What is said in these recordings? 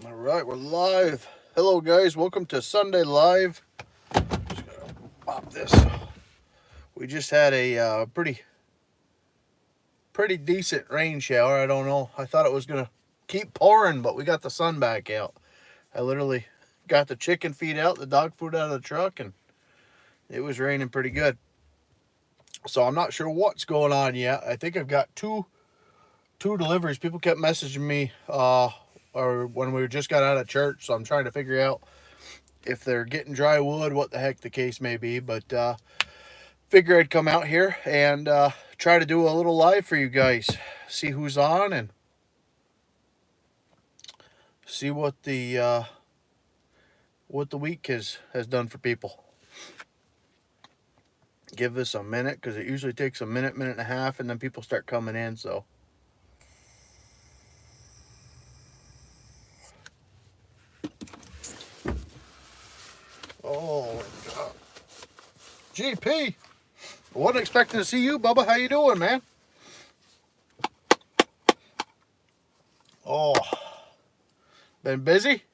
All right, we're live. Hello, guys. Welcome to Sunday Live. Just gotta pop this. We just had a pretty decent rain shower. I don't know. I thought it was gonna keep pouring, but we got the sun back out. I literally got the chicken feed out, the dog food out of the truck, and it was raining pretty good. So I'm not sure what's going on yet. I think I've got two deliveries. People kept messaging me or when we just got out of church, so I'm trying to figure out if they're getting dry wood, what the heck the case may be. But figure I'd come out here and try to do a little live for you guys, see who's on and see what the week has done for people. Give this a minute because it usually takes a minute and a half, and then people start coming in. So. Oh my God. GP, I wasn't expecting to see you, Bubba. How you doing, man? Oh, been busy?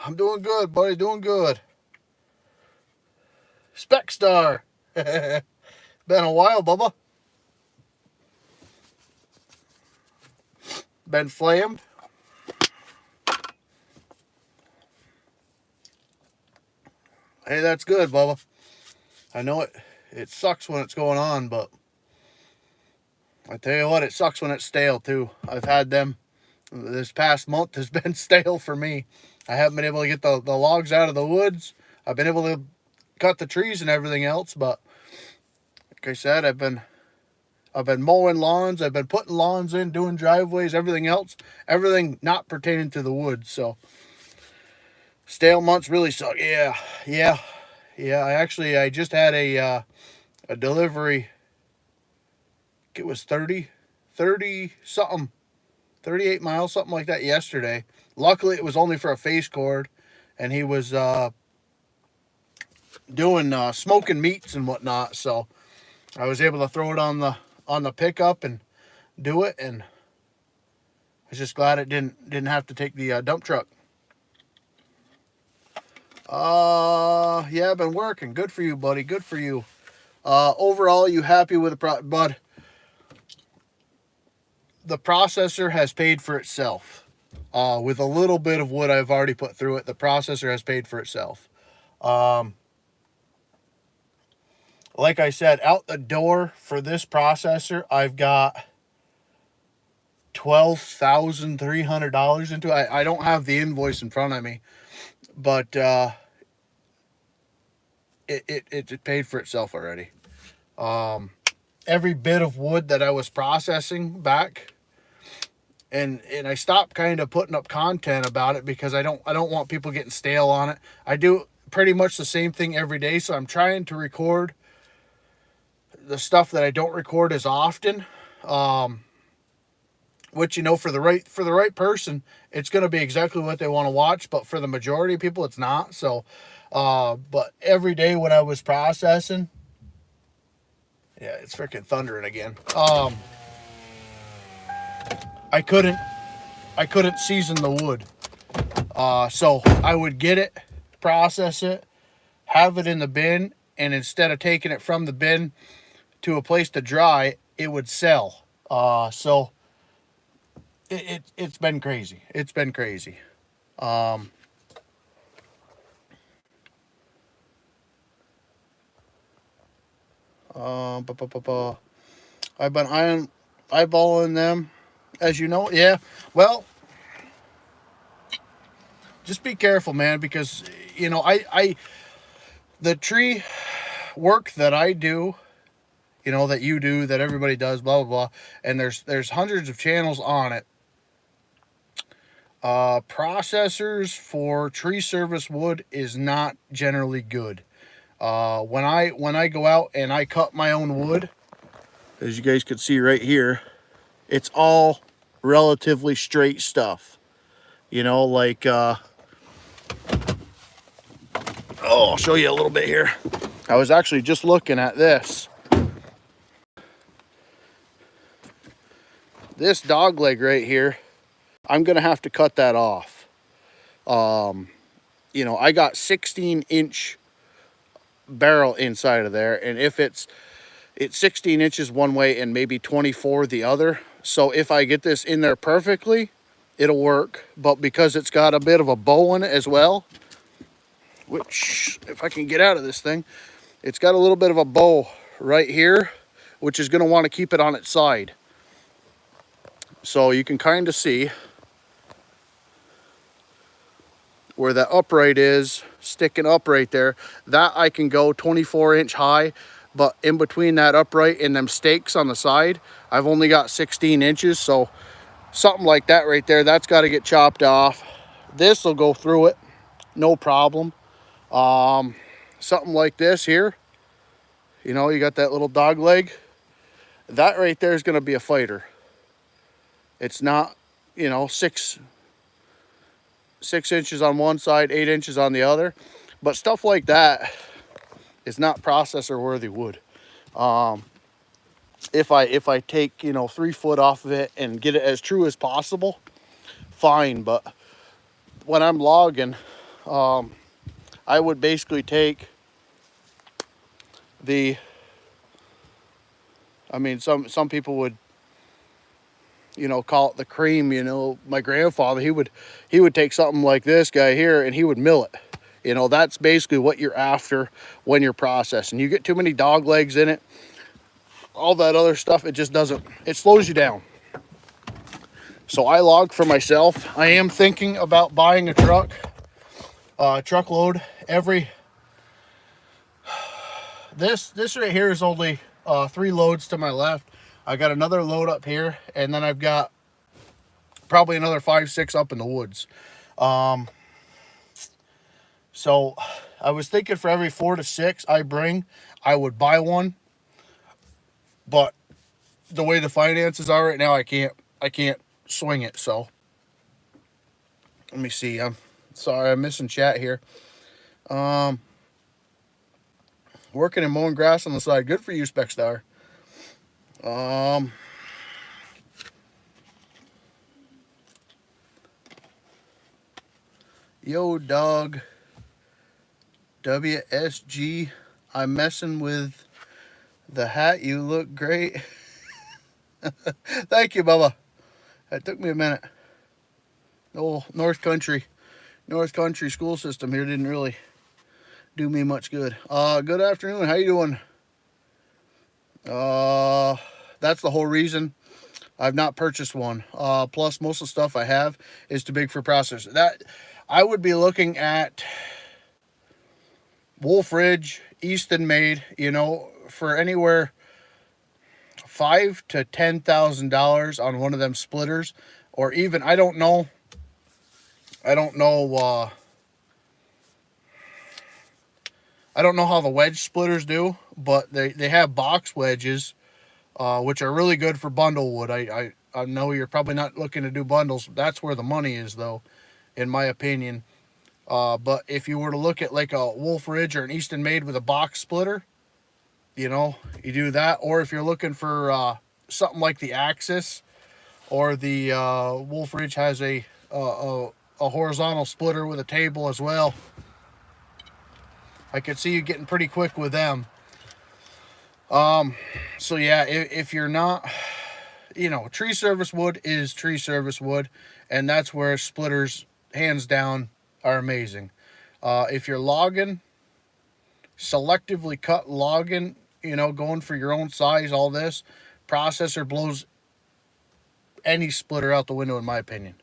I'm doing good, buddy. Doing good. Spec Star. Been a while, Bubba. Been flamed. Hey, that's good, Bubba. I know it sucks when it's going on, but I tell you what, it sucks when it's stale too. I've had them. This past month has been stale for me. I haven't been able to get the logs out of the woods. I've been able to cut the trees and everything else, but like I said, I've been mowing lawns. I've been putting lawns in, doing driveways, everything else. Everything not pertaining to the woods. So stale months really suck. Yeah. I just had a delivery. It was 30 something, 38 miles, something like that yesterday. Luckily, it was only for a face cord, and he was doing smoking meats and whatnot. So I was able to throw it on the pickup and do it, and I was just glad it didn't have to take the dump truck. Yeah, I've been working. Good for you, buddy. Good for you. Overall, you happy with the bud? The processor has paid for itself. With a little bit of wood I've already put through it, the processor has paid for itself. Like I said, out the door for this processor, I've got $12,300 into it. I don't have the invoice in front of me, but it paid for itself already. Every bit of wood that I was processing back, and I stopped kind of putting up content about it because I don't want people getting stale on it. I do pretty much the same thing every day, so I'm trying to record the stuff that I don't record as often. Which, you know, for the right person, it's going to be exactly what they want to watch, but for the majority of people, it's not. So, but every day when I was processing, yeah, it's freaking thundering again. I couldn't season the wood. So I would get it, process it, have it in the bin, and instead of taking it from the bin to a place to dry, it would sell. So it's been crazy. It's been crazy. I've been eyeballing them, as you know. Yeah, well, just be careful, man, because, you know, the tree work that I do, you know, that you do, that everybody does, blah, blah, blah, and there's hundreds of channels on it. Processors for tree service wood is not generally good. When I go out and I cut my own wood, as you guys could see right here, it's all relatively straight stuff. You know, like, I'll show you a little bit here. I was actually just looking at this. this dog leg right here, I'm gonna have to cut that off. You know, I got 16-inch barrel inside of there, and if it's 16 inches one way and maybe 24 the other. So if I get this in there perfectly, it'll work. But because it's got a bit of a bow in it as well, which if I can get out of this thing, it's got a little bit of a bow right here, which is going to want to keep it on its side. So you can kind of see where that upright is sticking up right there. That I can go 24-inch high, but in between that upright and them stakes on the side, I've only got 16 inches. So something like that right there, that's got to get chopped off. This will go through it, no problem. Something like this here, you know, you got that little dog leg. That right there is going to be a fighter. It's not, you know, six inches on one side, 8 inches on the other. But stuff like that is not processor worthy wood. If I take, you know, 3 foot off of it and get it as true as possible, fine. But when I'm logging, I would basically take the, I mean, some people would, you know, call it the cream. You know, my grandfather, he would take something like this guy here and he would mill it. You know, that's basically what you're after when you're processing. You get too many dog legs in it, all that other stuff, it just doesn't, it slows you down. So I log for myself. I am thinking about buying a truckload every, this right here is only 3 loads to my left. I got another load up here, and then I've got probably another 5, 6 up in the woods. So I was thinking for every 4 to 6 I bring, I would buy one. But the way the finances are right now, I can't swing it. So let me see. I'm sorry, I'm missing chat here. Working and mowing grass on the side. Good for you, Specstar. Yo, dog. WSG. I'm messing with the hat. You look great. Thank you, Bubba. That took me a minute. Oh, North Country school system here didn't really do me much good. Good afternoon. How you doing? That's the whole reason I've not purchased one. Plus, most of the stuff I have is too big for processor. That I would be looking at Wolf Ridge, Easton made, you know, for anywhere $5,000 to $10,000 on one of them splitters, or even I don't know how the wedge splitters do, but they have box wedges, which are really good for bundle wood. I know you're probably not looking to do bundles. That's where the money is, though, in my opinion. But if you were to look at like a Wolf Ridge or an Easton made with a box splitter, you know, you do that. Or if you're looking for something like the Axis, or the Wolf Ridge has a horizontal splitter with a table as well. I could see you getting pretty quick with them. So yeah, if you're not, you know, tree service wood is tree service wood, and that's where splitters, hands down, are amazing. If you're logging, selectively cut logging, you know, going for your own size, all this, processor blows any splitter out the window, in my opinion.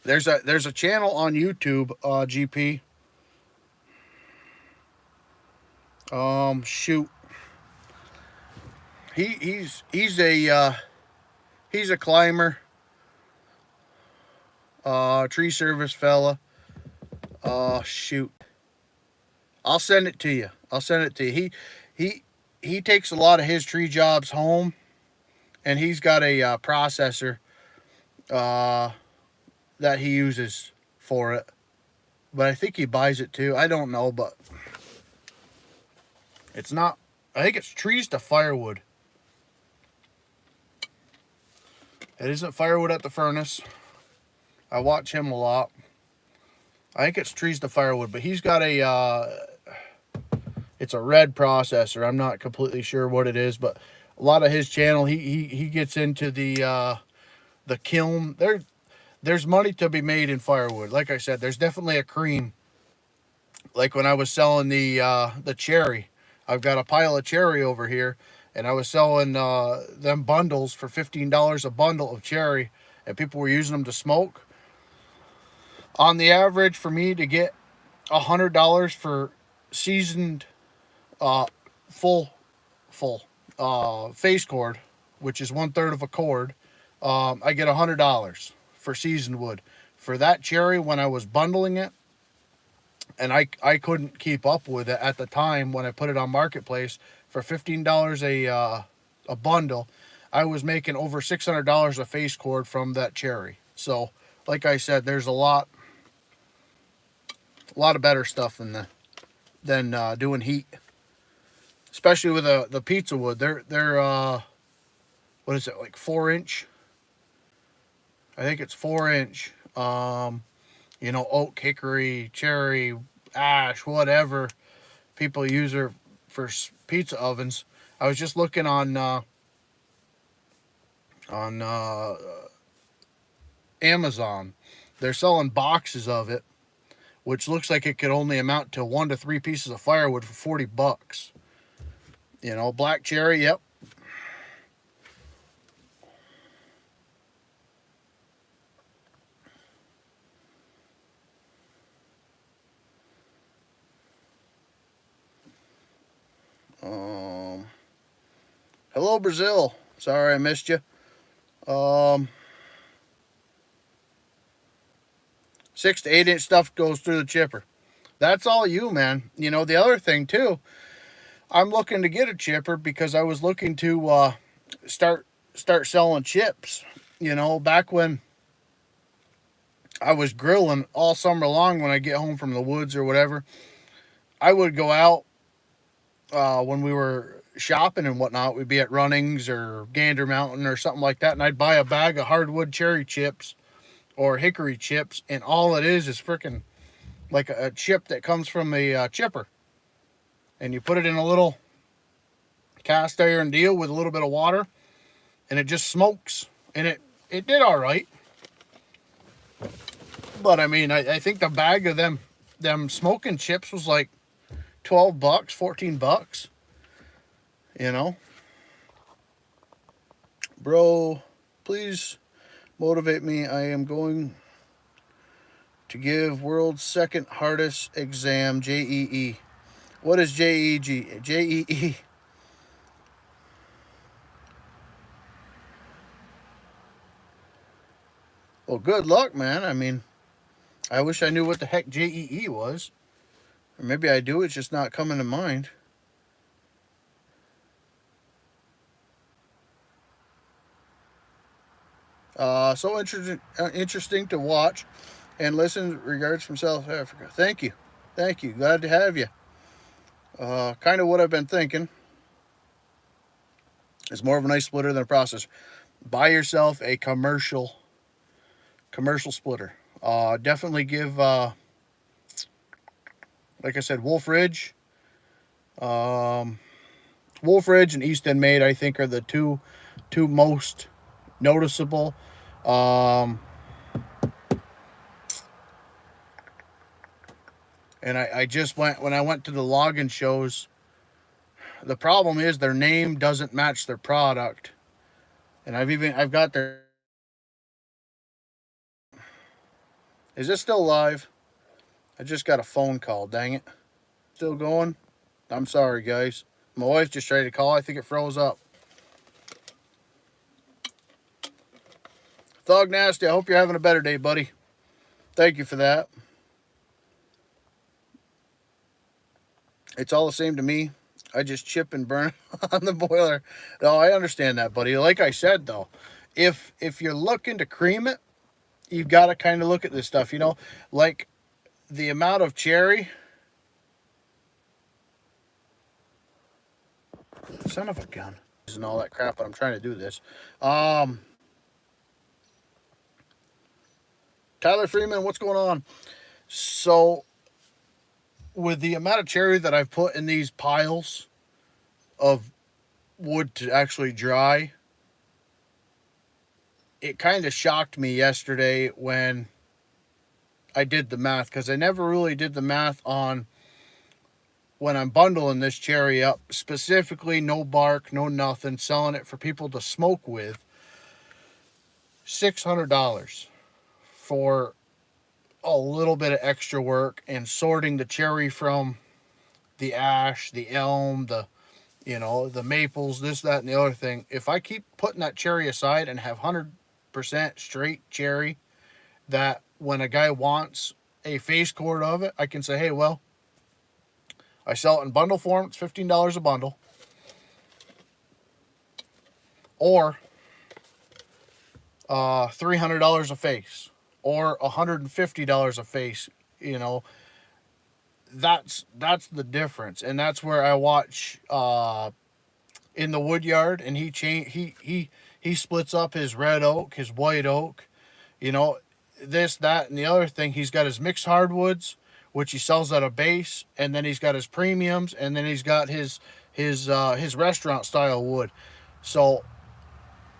There's a channel on YouTube, GP. Shoot. He's a climber, tree service fella. Shoot. I'll send it to you. He takes a lot of his tree jobs home, and he's got a processor that he uses for it. But I think he buys it too. I don't know, but It's not, I think it's trees to firewood. It isn't firewood at the furnace. I watch him a lot. I think it's trees to firewood, but he's got it's a red processor. I'm not completely sure what it is, but a lot of his channel, he gets into the kiln. There's money to be made in firewood. Like I said, there's definitely a cream. Like when I was selling the cherry, I've got a pile of cherry over here, and I was selling them bundles for $15 a bundle of cherry, and people were using them to smoke. On the average, for me to get $100 for seasoned full face cord, which is 1/3 of a cord, I get $100 for seasoned wood. For that cherry, when I was bundling it, and I couldn't keep up with it at the time when I put it on Marketplace for $15 a bundle, I was making over $600 a face cord from that cherry. So, like I said, there's a lot of better stuff than doing heat, especially with the pizza wood. They're what is it, like 4-inch? I think it's 4-inch. Oak, hickory, cherry, ash, whatever people use her for pizza ovens. I was just looking on Amazon. They're selling boxes of it, which looks like it could only amount to 1 to 3 pieces of firewood for $40. Black cherry, yep. Hello, Brazil. Sorry I missed you. 6 to 8-inch stuff goes through the chipper. That's all you, man. The other thing too, I'm looking to get a chipper because I was looking to start selling chips. Back when I was grilling all summer long, when I get home from the woods or whatever, I would go out when we were shopping and whatnot. We'd be at Runnings or Gander Mountain or something like that, and I'd buy a bag of hardwood cherry chips or hickory chips, and all it is freaking like a chip that comes from a chipper, and you put it in a little cast iron deal with a little bit of water, and it just smokes, and it did all right. But I mean, I think the bag of them smoking chips was like $12, $14. Bro, please motivate me. I am going to give world's second hardest exam, JEE. What is JEG? JEE. Well, good luck, man. I mean, I wish I knew what the heck JEE was. Or maybe I do, it's just not coming to mind. So interesting to watch and listen. Regards from South Africa. Thank you. Glad to have you. Kind of what I've been thinking. It's more of a nice splitter than a processor. Buy yourself a commercial splitter. Definitely give, like I said, Wolf Ridge. Wolf Ridge and East End Made, I think, are the two most noticeable. And I just when I went to the logging shows, the problem is their name doesn't match their product. And I've got their. Is this still live? I just got a phone call, dang it. Still going? I'm sorry, guys. My wife just tried to call. I think it froze up. Thug Nasty, I hope you're having a better day, buddy. Thank you for that. It's all the same to me. I just chip and burn on the boiler. No, I understand that, buddy. Like I said, though, if you're looking to cream it, you've got to kind of look at this stuff, like the amount of cherry. Son of a gun. And all that crap, but I'm trying to do this. Tyler Freeman, what's going on? So, with the amount of cherry that I've put in these piles of wood to actually dry, it kind of shocked me yesterday when I did the math, because I never really did the math on when I'm bundling this cherry up, specifically no bark, no nothing, selling it for people to smoke with. $600 for a little bit of extra work and sorting the cherry from the ash, the elm, the maples, this, that, and the other thing. If I keep putting that cherry aside and have 100% straight cherry, that when a guy wants a face cord of it, I can say, hey, well, I sell it in bundle form. It's $15 a bundle. Or $300 a face. Or $150 a face. That's the difference. And that's where I watch in the wood yard, and he splits up his red oak, his white oak, this, that, and the other thing. He's got his mixed hardwoods, which he sells at a base, and then he's got his premiums, and then he's got his restaurant style wood. So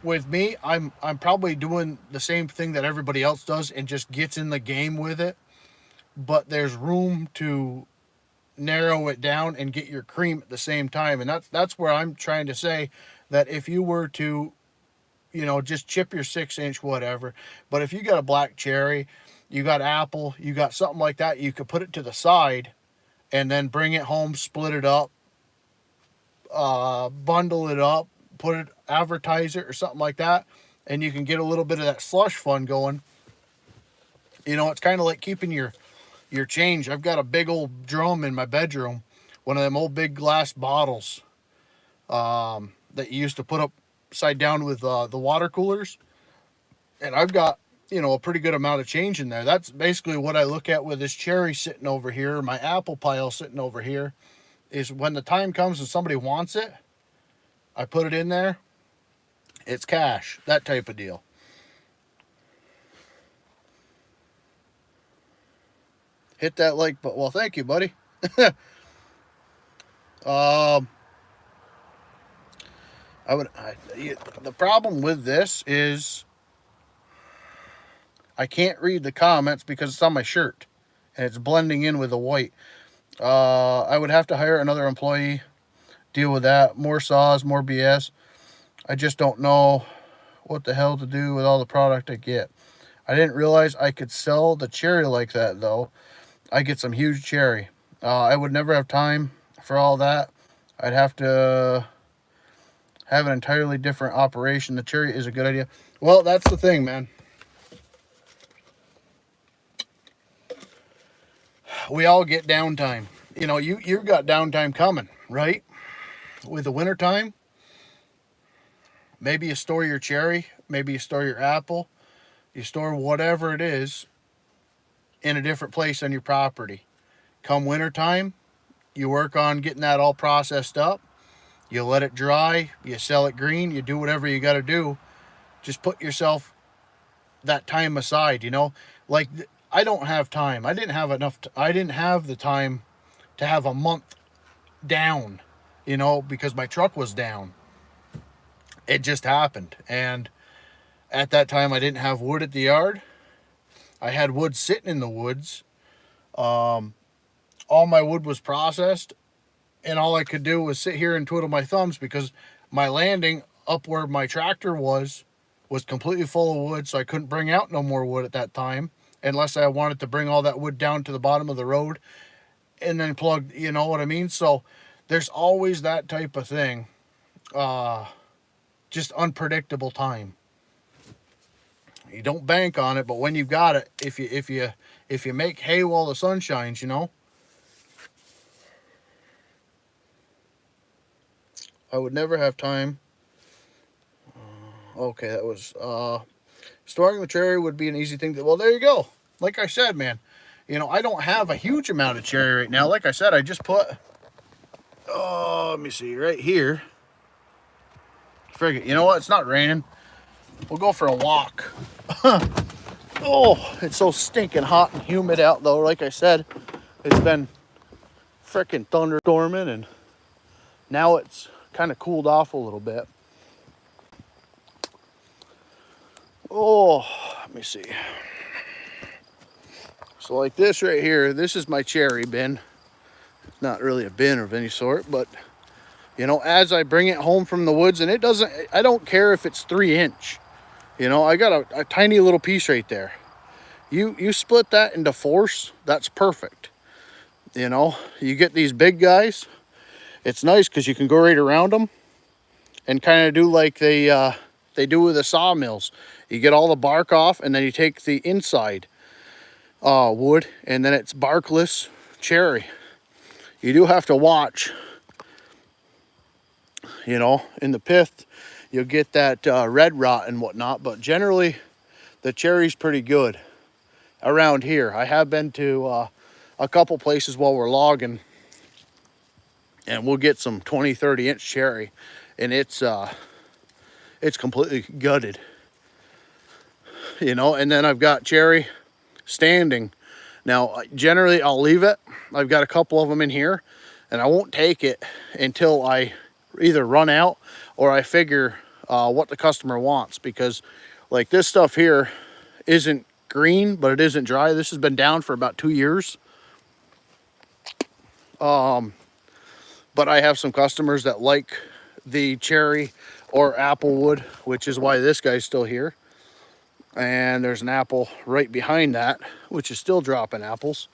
with me, I'm probably doing the same thing that everybody else does and just gets in the game with it. But there's room to narrow it down and get your cream at the same time. And that's where I'm trying to say that if you were to, just chip your 6-inch, whatever. But if you got a black cherry, you got apple, you got something like that, you could put it to the side and then bring it home, split it up, bundle it up, put it, advertise it or something like that. And you can get a little bit of that slush fund going. It's kind of like keeping your change. I've got a big old drum in my bedroom, one of them old big glass bottles that you used to put upside down with the water coolers. And I've got, a pretty good amount of change in there. That's basically what I look at with this cherry sitting over here, my apple pile sitting over here, is when the time comes and somebody wants it, I put it in there. It's cash, that type of deal. Hit that like button. Well, thank you, buddy. The problem with this is I can't read the comments because it's on my shirt and it's blending in with the white. I would have to hire another employee, deal with that. More saws, more BS. I just don't know what the hell to do with all the product I get. I didn't realize I could sell the cherry like that, though. I get some huge cherry. I would never have time for all that. I'd have to have an entirely different operation. The cherry is a good idea. Well, that's the thing, man. We all get downtime. You've got downtime coming, right? With the winter time, maybe you store your cherry, maybe you store your apple, you store whatever it is in a different place on your property. Come winter time, you work on getting that all processed up. You let it dry, you sell it green, you do whatever you got to do. Just put yourself that time aside, Like, I don't have time. I didn't have the time to have a month down, because my truck was down. It just happened. And at that time, I didn't have wood at the yard. I had wood sitting in the woods. All my wood was processed, and all I could do was sit here and twiddle my thumbs because my landing up where my tractor was completely full of wood, so I couldn't bring out no more wood at that time unless I wanted to bring all that wood down to the bottom of the road and then plug, you know what I mean? So there's always that type of thing. Just unpredictable time. You don't bank on it, but when you've got it, if you make hay while the sun shines, I would never have time. Okay, that was storing the cherry would be an easy thing. Well, there you go. Like I said, man, I don't have a huge amount of cherry right now. Like I said, I just put, let me see, right here. Frig it. You know what? It's not raining. We'll go for a walk. Oh, it's so stinking hot and humid out though. Like I said, it's been freaking thunderstorming, and now it's kind of cooled off a little bit. Oh, let me see. So like this right here, this is my cherry bin. It's not really a bin of any sort, but you know, as I bring it home from the woods, and I don't care if it's 3-inch. You know, I got a tiny little piece right there. You split that into 4s, that's perfect. You know, you get these big guys, it's nice because you can go right around them and kind of do like they do with the sawmills. You get all the bark off, and then you take the inside wood, and then it's barkless cherry. You do have to watch, you know, in the pith you'll get that red rot and whatnot, but generally the cherry's pretty good around here. I have been to a couple places while we're logging, and we'll get some 20-30 inch cherry, and it's completely gutted, you know. And then I've got cherry standing. Now generally I'll leave it. I've got a couple of them in here, and I won't take it until I either run out or I figure what the customer wants, because like this stuff here isn't green, but it isn't dry. This has been down for about 2 years. But I have some customers that like the cherry or applewood, which is why this guy's still here. And there's an apple right behind that, which is still dropping apples.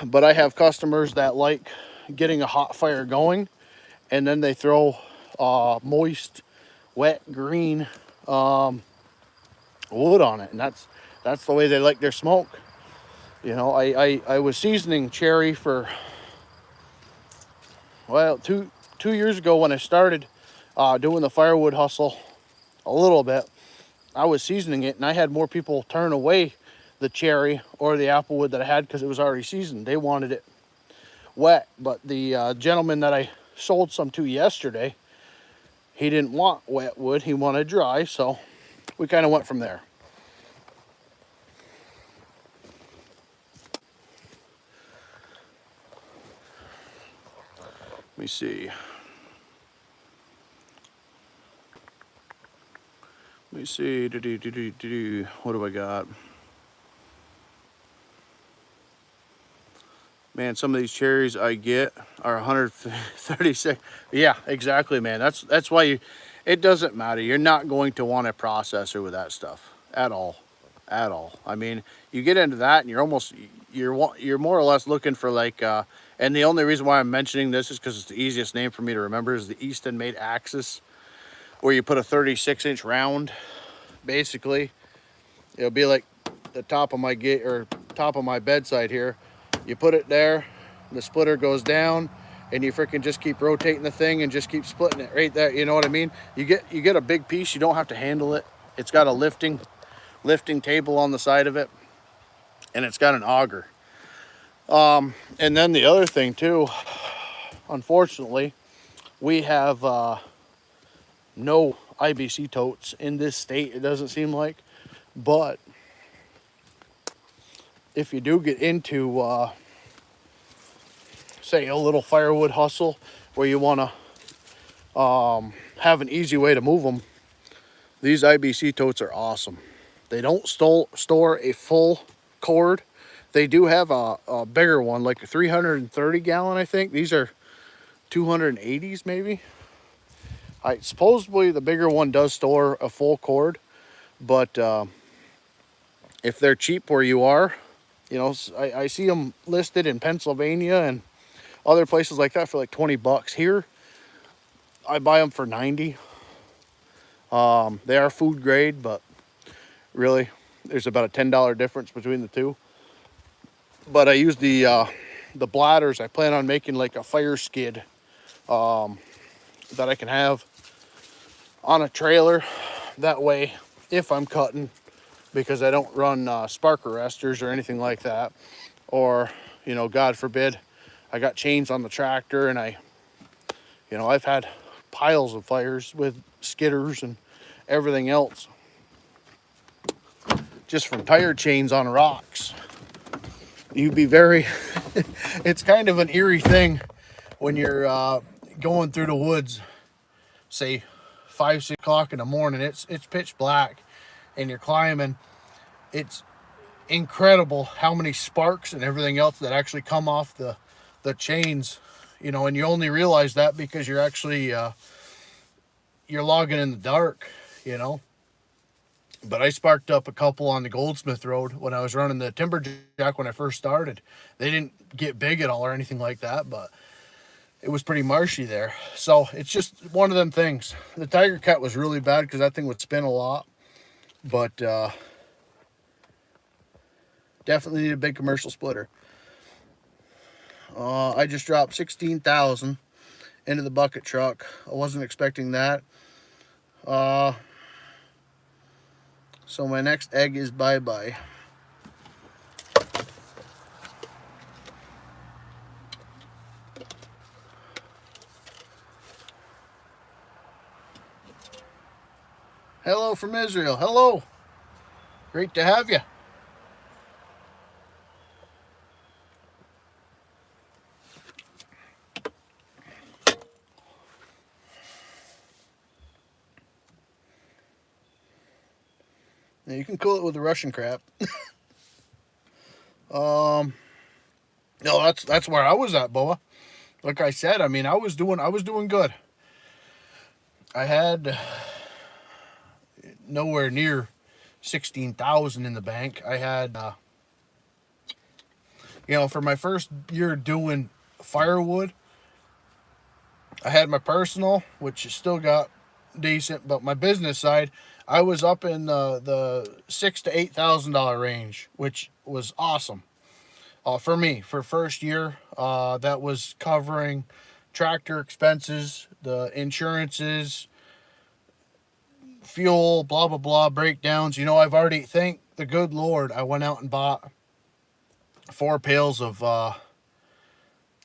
But I have customers that like getting a hot fire going, and then they throw moist, wet, green wood on it, and that's the way they like their smoke. You know, I was seasoning cherry for, well, two years ago when I started doing the firewood hustle a little bit. I was seasoning it, and I had more people turn away the cherry or the applewood that I had because it was already seasoned. They wanted it wet, but the gentleman that I sold some to yesterday, he didn't want wet wood, he wanted dry, so we kind of went from there. Let me see. Let me see. What do I got? Man, some of these cherries I get are 136. Yeah, exactly, man. That's why it doesn't matter. You're not going to want a processor with that stuff at all. At all. I mean, you get into that and you're more or less looking for like and the only reason why I'm mentioning this is because it's the easiest name for me to remember, is the Easton made axis, where you put a 36-inch round. Basically, it'll be like the top of my gate or top of my bedside here. You put it there, the splitter goes down, and you freaking just keep rotating the thing and just keep splitting it right there. You know what I mean? You get a big piece. You don't have to handle it. It's got a lifting table on the side of it, and it's got an auger. And then the other thing too, unfortunately, we have no IBC totes in this state, it doesn't seem like. But if you do get into say a little firewood hustle where you want to have an easy way to move them, these IBC totes are awesome. They don't store a full cord. They do have a bigger one, like a 330 gallon, I think. These are 280s maybe. Supposedly the bigger one does store a full cord, but if they're cheap where you are, you know, I see them listed in Pennsylvania and other places like that for like 20 bucks. Here, I buy them for 90. They are food grade, but really, there's about a $10 difference between the two. But I use the bladders. I plan on making like a fire skid that I can have on a trailer. That way, if I'm cutting, because I don't run spark arresters or anything like that, or, you know, God forbid, I got chains on the tractor and I've had piles of fires with skidders and everything else, just from tire chains on rocks. You'd be very, it's kind of an eerie thing when you're going through the woods, say 5, 6 o'clock in the morning. It's pitch black and you're climbing. It's incredible how many sparks and everything else that actually come off the chains, you know, and you only realize that because you're actually you're logging in the dark, you know. But I sparked up a couple on the Goldsmith Road when I was running the Timberjack when I first started. They didn't get big at all or anything like that, but it was pretty marshy there. So it's just one of them things. The Tiger Cat was really bad because that thing would spin a lot, but definitely need a big commercial splitter. I just dropped 16,000 into the bucket truck. I wasn't expecting that. So my next egg is bye-bye. Hello from Israel. Hello. Great to have you. Now you can cool it with a Russian crap. No, that's where I was at, Boa. Like I said, I mean, I was doing good. I had nowhere near 16,000 in the bank. I had, you know, for my first year doing Firewood, I had my personal, which is still got decent, but my business side, I was up in the $6,000 to $8,000 range, which was awesome. For me, for first year, that was covering tractor expenses, the insurances, fuel, blah, blah, blah, breakdowns. You know, I've already, thank the good Lord, I went out and bought 4 pails of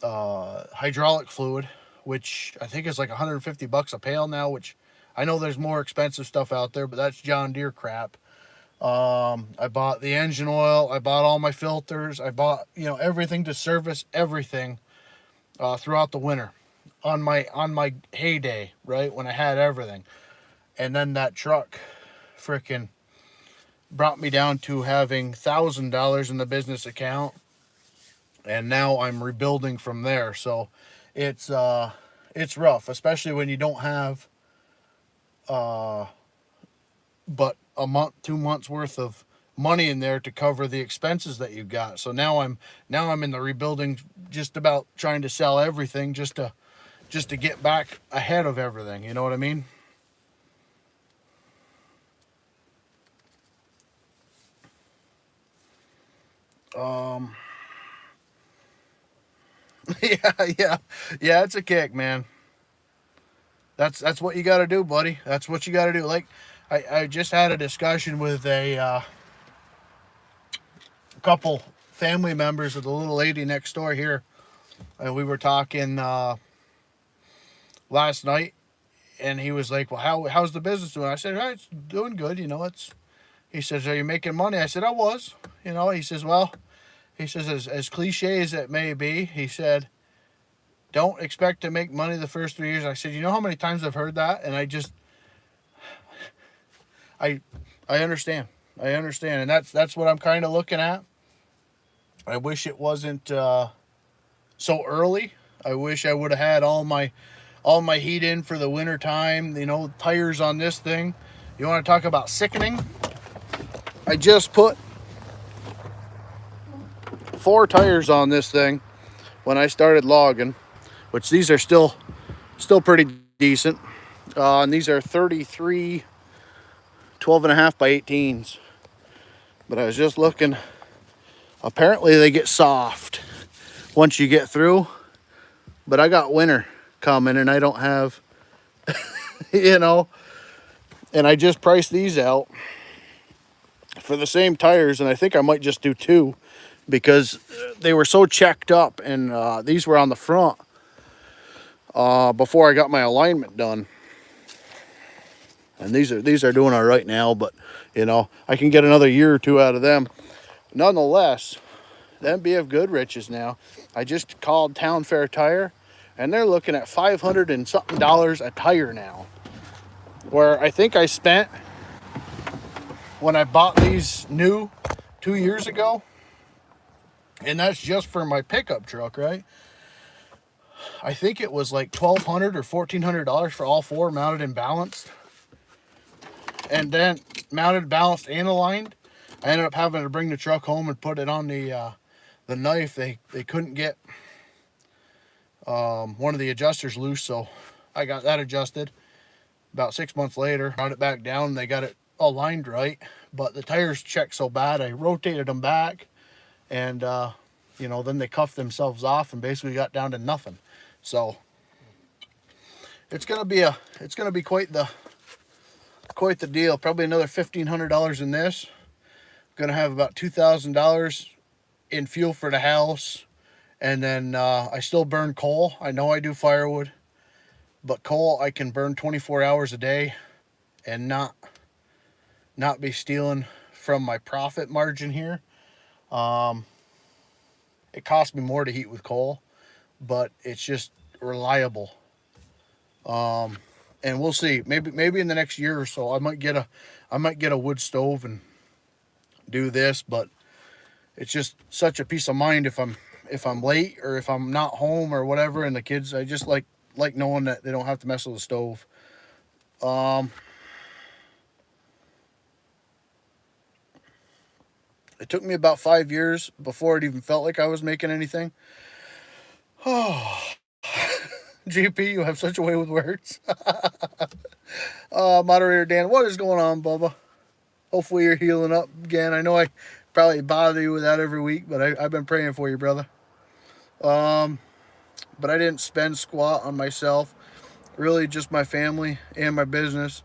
hydraulic fluid, which I think is like $150 a pail now, which I know there's more expensive stuff out there, but that's John Deere crap. I bought the engine oil. I bought all my filters. I bought, you know, everything to service everything throughout the winter on my heyday, right, when I had everything. And then that truck freaking brought me down to having $1,000 in the business account, and now I'm rebuilding from there. So it's rough, especially when you don't have but a month, 2 months worth of money in there to cover the expenses that you got. So now I'm in the rebuilding, just about trying to sell everything just to get back ahead of everything. You know what I mean? Yeah, it's a kick, man. That's what you got to do, buddy. That's what you got to do. Like, I just had a discussion with a couple family members of the little lady next door here, and we were talking last night, and he was like, "Well, how's the business doing?" I said, "Oh, it's doing good. You know, it's." He says, "Are you making money?" I said, "I was." You know, he says, "Well," he says, as cliche as it may be, he said, "Don't expect to make money the first 3 years." I said, "You know how many times I've heard that?" And I understand. I understand. And that's what I'm kind of looking at. I wish it wasn't so early. I wish I would have had all my heat in for the winter time. You know, tires on this thing. You want to talk about sickening? I just put 4 tires on this thing when I started logging, which these are still pretty decent. And these are 33 12.5 by 18s. But I was just looking. Apparently they get soft once you get through. But I got winter coming and I don't have, you know. And I just priced these out for the same tires. And I think I might just do 2 because they were so checked up. And these were on the front. before I got my alignment done. And these are doing all right now, but you know, I can get another year or two out of them. Nonetheless, the MBF Goodrich's now, I just called Town Fair Tire, and they're looking at $500 and something a tire now. Where I think I spent, when I bought these new 2 years ago, and that's just for my pickup truck, right? I think it was like $1,200 or $1,400 for all four, mounted and balanced. And then mounted, balanced, and aligned. I ended up having to bring the truck home and put it on the knife. They couldn't get one of the adjusters loose, so I got that adjusted. About 6 months later, brought it back down. They got it aligned right, but the tires checked so bad, I rotated them back, and you know, then they cuffed themselves off and basically got down to nothing. So it's gonna be quite the deal. Probably another $1,500 in this. Gonna have about $2,000 in fuel for the house, and then I still burn coal. I know I do firewood, but coal I can burn 24 hours a day and not be stealing from my profit margin here. It costs me more to heat with coal, but it's just reliable. And we'll see. Maybe in the next year or so, I might get a wood stove and do this. But it's just such a peace of mind if I'm late or if I'm not home or whatever, and the kids. I just like knowing that they don't have to mess with the stove. It took me about 5 years before it even felt like I was making anything. Oh. GP, you have such a way with words. Moderator Dan, what is going on, Bubba? Hopefully you're healing up again. I know I probably bother you with that every week, but I've been praying for you, brother. But I didn't spend squat on myself. Really just my family and my business.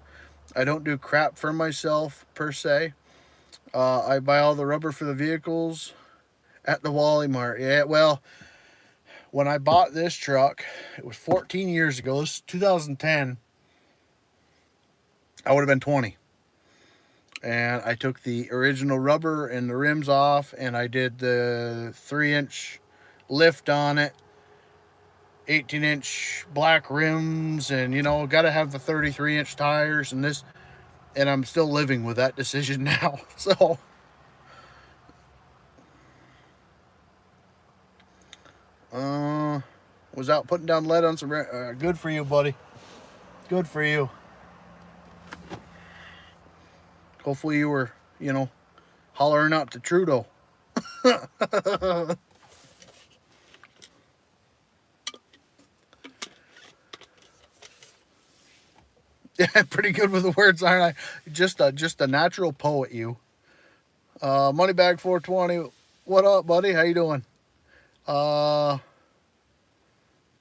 I don't do crap for myself, per se. I buy all the rubber for the vehicles at the Wally Mart. Yeah, well, when I bought this truck, it was 14 years ago. This is 2010. I would have been 20. And I took the original rubber and the rims off, and I did the 3-inch lift on it, 18-inch black rims, and, you know, got to have the 33-inch tires and this. And I'm still living with that decision now. So was out putting down lead on some good for you, buddy. Good for you. Hopefully you were, you know, hollering out to Trudeau. Yeah, pretty good with the words, aren't I? Just a natural poet, you. Moneybag 420. What up, buddy? How you doing?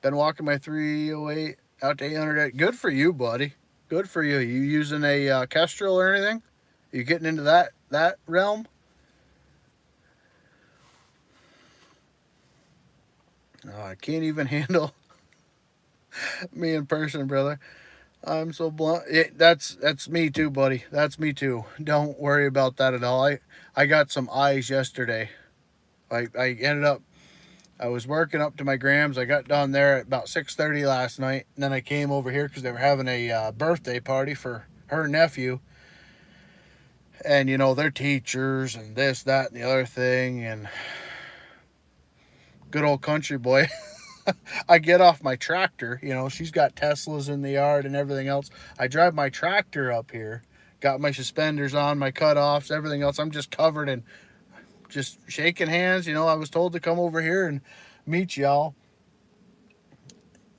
Been walking my 308 out to 800. Good for you, buddy. Good for you. You using a Kestrel or anything? You getting into that realm? I can't even handle me in person, brother. I'm so blunt. That's me too, buddy. That's me too. Don't worry about that at all. I got some eyes yesterday. I ended up, I was working up to my grams. I got down there at about 6:30 last night. And then I came over here because they were having a birthday party for her nephew. And, you know, they're teachers and this, that, and the other thing. And good old country boy. I get off my tractor. You know, she's got Teslas in the yard and everything else. I drive my tractor up here. Got my suspenders on, my cutoffs, everything else. I'm just covered in just shaking hands. You know, I was told to come over here and meet y'all.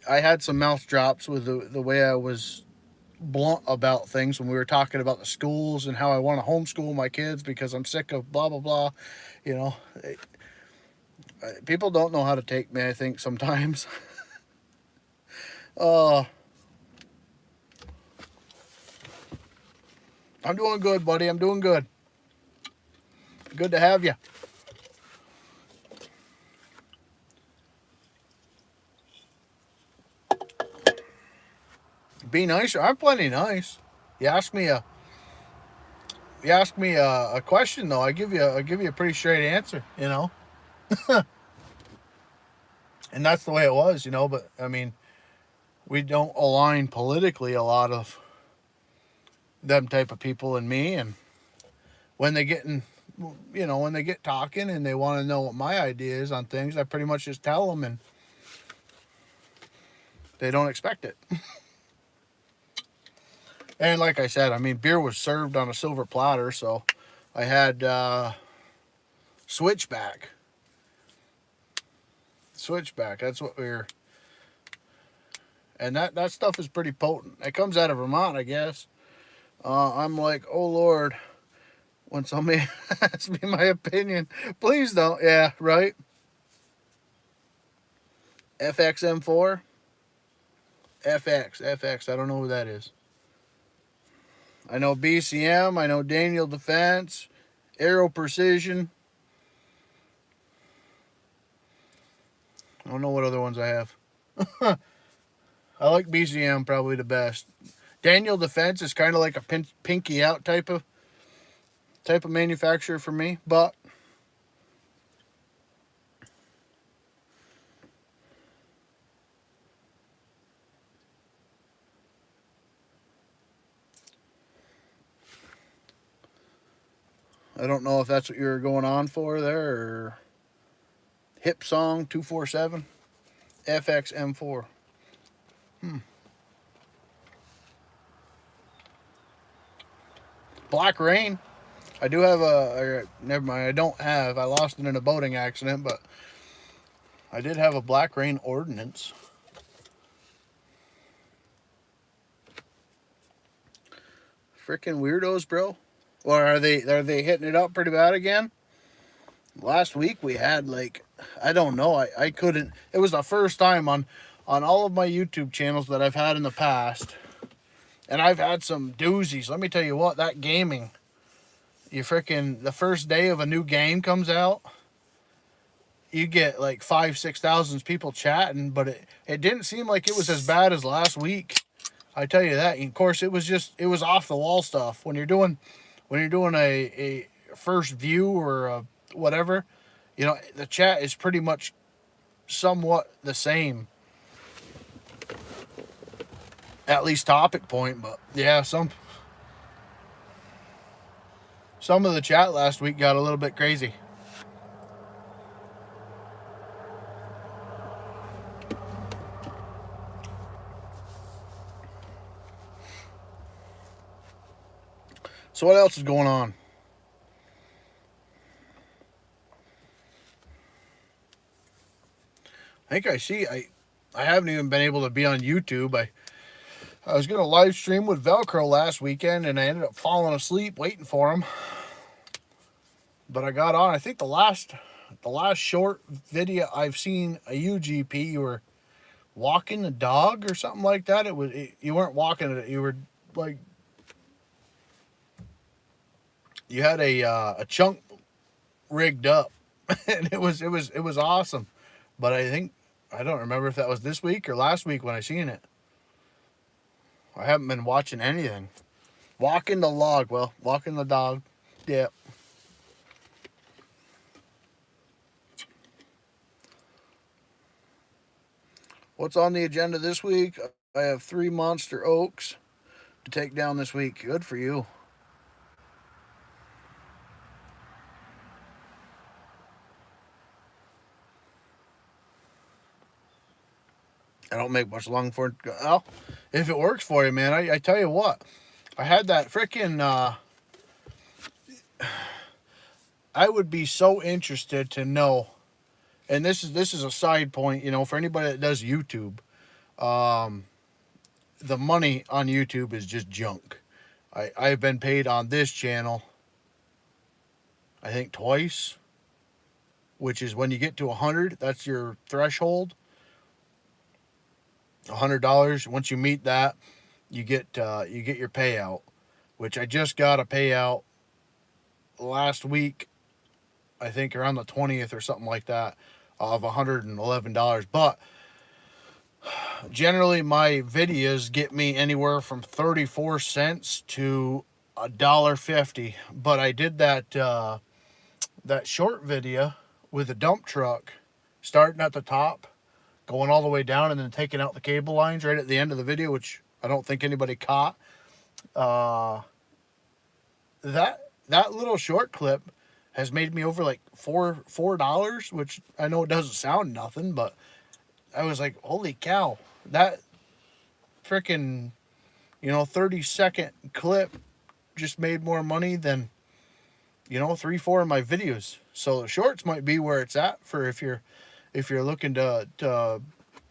I had some mouth drops with the way I was blunt about things when we were talking about the schools and how I want to homeschool my kids because I'm sick of blah, blah, blah. You know, people don't know how to take me, I think, sometimes. I'm doing good, buddy. I'm doing good. Good to have you. Be nicer. I'm plenty nice. You ask me a a question though, I give you a pretty straight answer, you know. And that's the way it was, you know. But I mean, we don't align politically, a lot of them type of people and me. And when they get in, you know, when they get talking and they want to know what my idea is on things, I pretty much just tell them, and they don't expect it. And like I said, I mean, beer was served on a silver platter, so I had switchback. Switchback. That's what we're. And that stuff is pretty potent. It comes out of Vermont, I guess. I'm like, oh Lord, when somebody asks me my opinion, please don't. Yeah, right. FXM4, FX. I don't know who that is. I know BCM. I know Daniel Defense, Aero Precision. I don't know what other ones I have. I like BCM probably the best. Daniel Defense is kind of like a pinky out type of manufacturer for me, but I don't know if that's what you're going on for there, or Hip Song 247 FXM4. Black Rain. I do have never mind. I don't have. I lost it in a boating accident, but I did have a Black Rain ordnance. Freaking weirdos, bro. Or are they hitting it up pretty bad again? Last week we had, like, I don't know. I couldn't. It was the first time on all of my YouTube channels that I've had in the past, and I've had some doozies. Let me tell you what, that gaming. You freaking, the first day of a new game comes out, you get like 5,000-6,000 people chatting, but it didn't seem like it was as bad as last week. I tell you that. And of course, it was off the wall stuff. When you're doing a first view or a whatever, you know, the chat is pretty much somewhat the same, at least topic point. But yeah, some of the chat last week got a little bit crazy. So what else is going on? I think I haven't even been able to be on YouTube. I was going to live stream with Velcro last weekend, and I ended up falling asleep waiting for him. But I got on. I think the last short video I've seen a UGP, you were walking the dog or something like that. You weren't walking it. You were like, you had a chunk rigged up, and it was awesome. But I don't remember if that was this week or last week when I seen it. I haven't been watching anything. Walking the log. Well, walking the dog. Yeah. What's on the agenda this week? I have 3 monster oaks to take down this week. Good for you. I don't make much long for it. Well, if it works for you, man, I tell you what. I had that freaking, I would be so interested to know, and this is a side point, you know, for anybody that does YouTube. The money on YouTube is just junk. I've been paid on this channel, I think twice, which is when you get to 100, that's your threshold. $100. Once you meet that, you get your payout, which I just got a payout last week, I think around the 20th or something like that, of $111. But Generally, my videos get me anywhere from 34 cents to $1.50. But I did that short video with a dump truck, starting at the top, going all the way down, and then taking out the cable lines right at the end of the video, which I don't think anybody caught. Uh, that little short clip has made me over like $4, which I know it doesn't sound nothing, but I was like, holy cow, that freaking 30-second clip just made more money than 3-4 of my videos. So the shorts might be where it's at for if you're looking to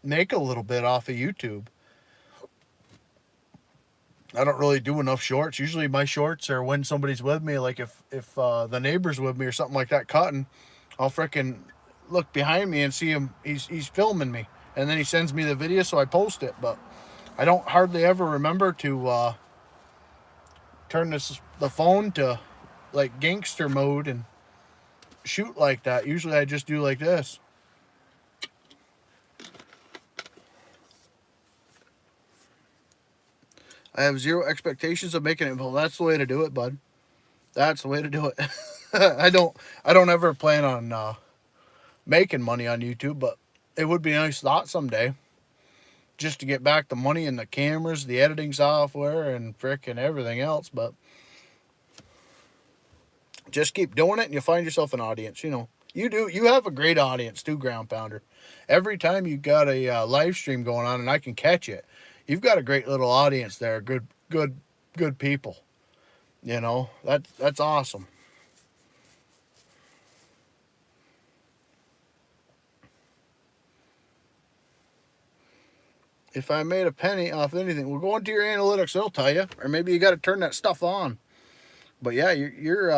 make a little bit off of YouTube. I don't really do enough shorts. Usually my shorts are when somebody's with me, like if the neighbor's with me or something like that cutting, I'll frickin' look behind me and see him. He's filming me, and then he sends me the video, so I post it. But I don't hardly ever remember to turn the phone to like gangster mode and shoot like that. Usually I just do like this. I have zero expectations of making it. Well, that's the way to do it, bud. That's the way to do it. I don't ever plan on making money on YouTube, but it would be a nice thought someday, just to get back the money and the cameras, the editing software, and frickin' everything else. But just keep doing it, and you'll find yourself an audience. You have a great audience too, Ground Pounder. Every time you got a live stream going on, and I can catch it, you've got a great little audience there. Good people. That's awesome. If I made a penny off anything, we'll go into your analytics, it'll tell you. Or maybe you got to turn that stuff on. But yeah, you're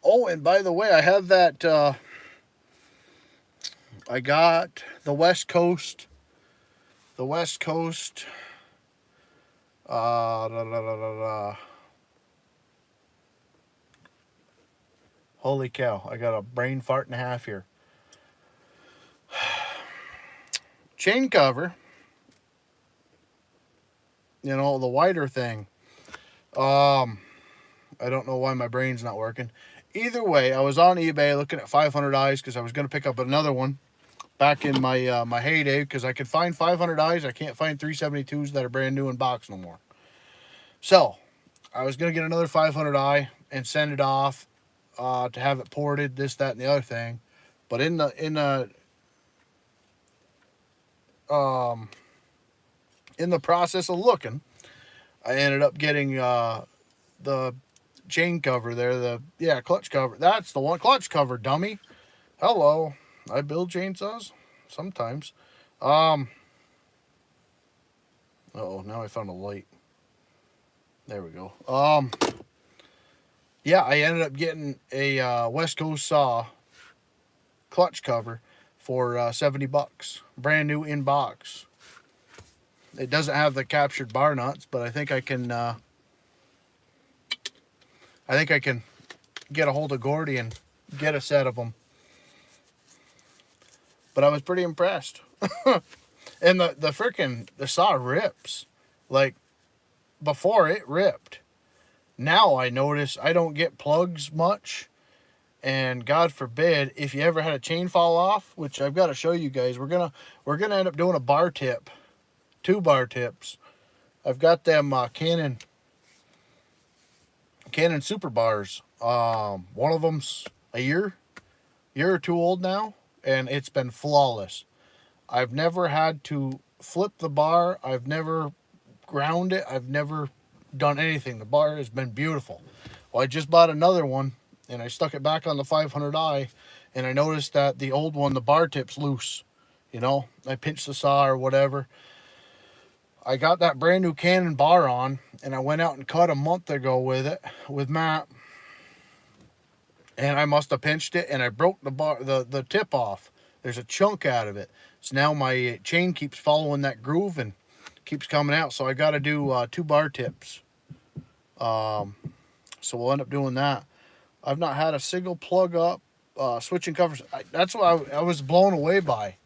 oh, and by the way, I have that I got the West Coast da, da, da, da, da. Holy cow, I got a brain fart and a half here. Chain cover, the wider thing. I don't know why my brain's not working. Either way, I was on eBay looking at 500Is because I was going to pick up another one back in my my heyday, because I could find 500Is. I can't find 372s that are brand new in box no more. So I was going to get another 500i and send it off to have it ported, this, that, and the other thing. But in the process of looking, I ended up getting the chain cover there, clutch cover. That's the one, clutch cover, dummy. Hello, I build chainsaws sometimes. Oh, now I found a light. There we go. Yeah, I ended up getting a West Coast saw clutch cover for $70, brand new in box. It doesn't have the captured bar nuts, but I think I can get a hold of Gordy and get a set of them. But I was pretty impressed. And the saw rips. Like, before it ripped. Now I notice I don't get plugs much. And God forbid, if you ever had a chain fall off, which I've got to show you guys, we're gonna end up doing a bar tip. 2 bar tips. I've got them Canon super bars. One of them's a year or 2 old now, and it's been flawless. I've never had to flip the bar. I've never ground it. I've never done anything. The bar has been beautiful. Well, I just bought another one, and I stuck it back on the 500i, and I noticed that the old one, the bar tip's loose. I pinched the saw or whatever. I got that brand new Canon bar on, and I went out and cut a month ago with it, with Matt. And I must have pinched it, and I broke the tip off. There's a chunk out of it. So now my chain keeps following that groove and keeps coming out. So I got to do 2 bar tips. So we'll end up doing that. I've not had a single plug up, switching covers. That's what I was blown away by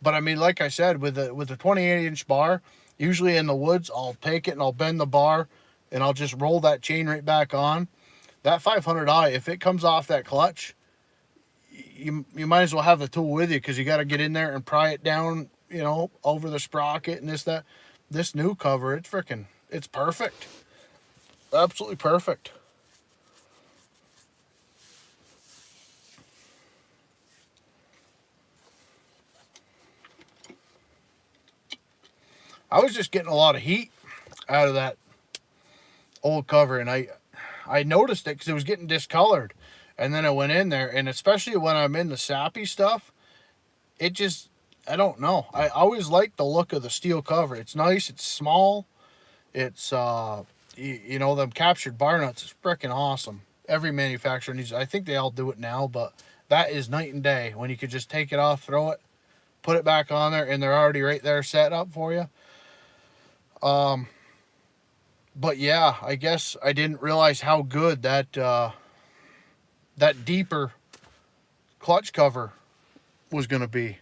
But I mean, like I said, with the 28-inch bar, usually in the woods, I'll take it and I'll bend the bar and I'll just roll that chain right back on. That 500i, if it comes off that clutch, you might as well have the tool with you, because you got to get in there and pry it down, over the sprocket and this, that. This new cover, it's perfect. Absolutely perfect. I was just getting a lot of heat out of that old cover, and I noticed it because it was getting discolored. And then I went in there, and especially when I'm in the sappy stuff, it just, I don't know. I always like the look of the steel cover. It's nice, it's small, it's, them captured bar nuts is freaking awesome. Every manufacturer needs, I think they all do it now, but that is night and day when you could just take it off, throw it, put it back on there, and they're already right there set up for you. But yeah, I guess I didn't realize how good that deeper clutch cover was going to be.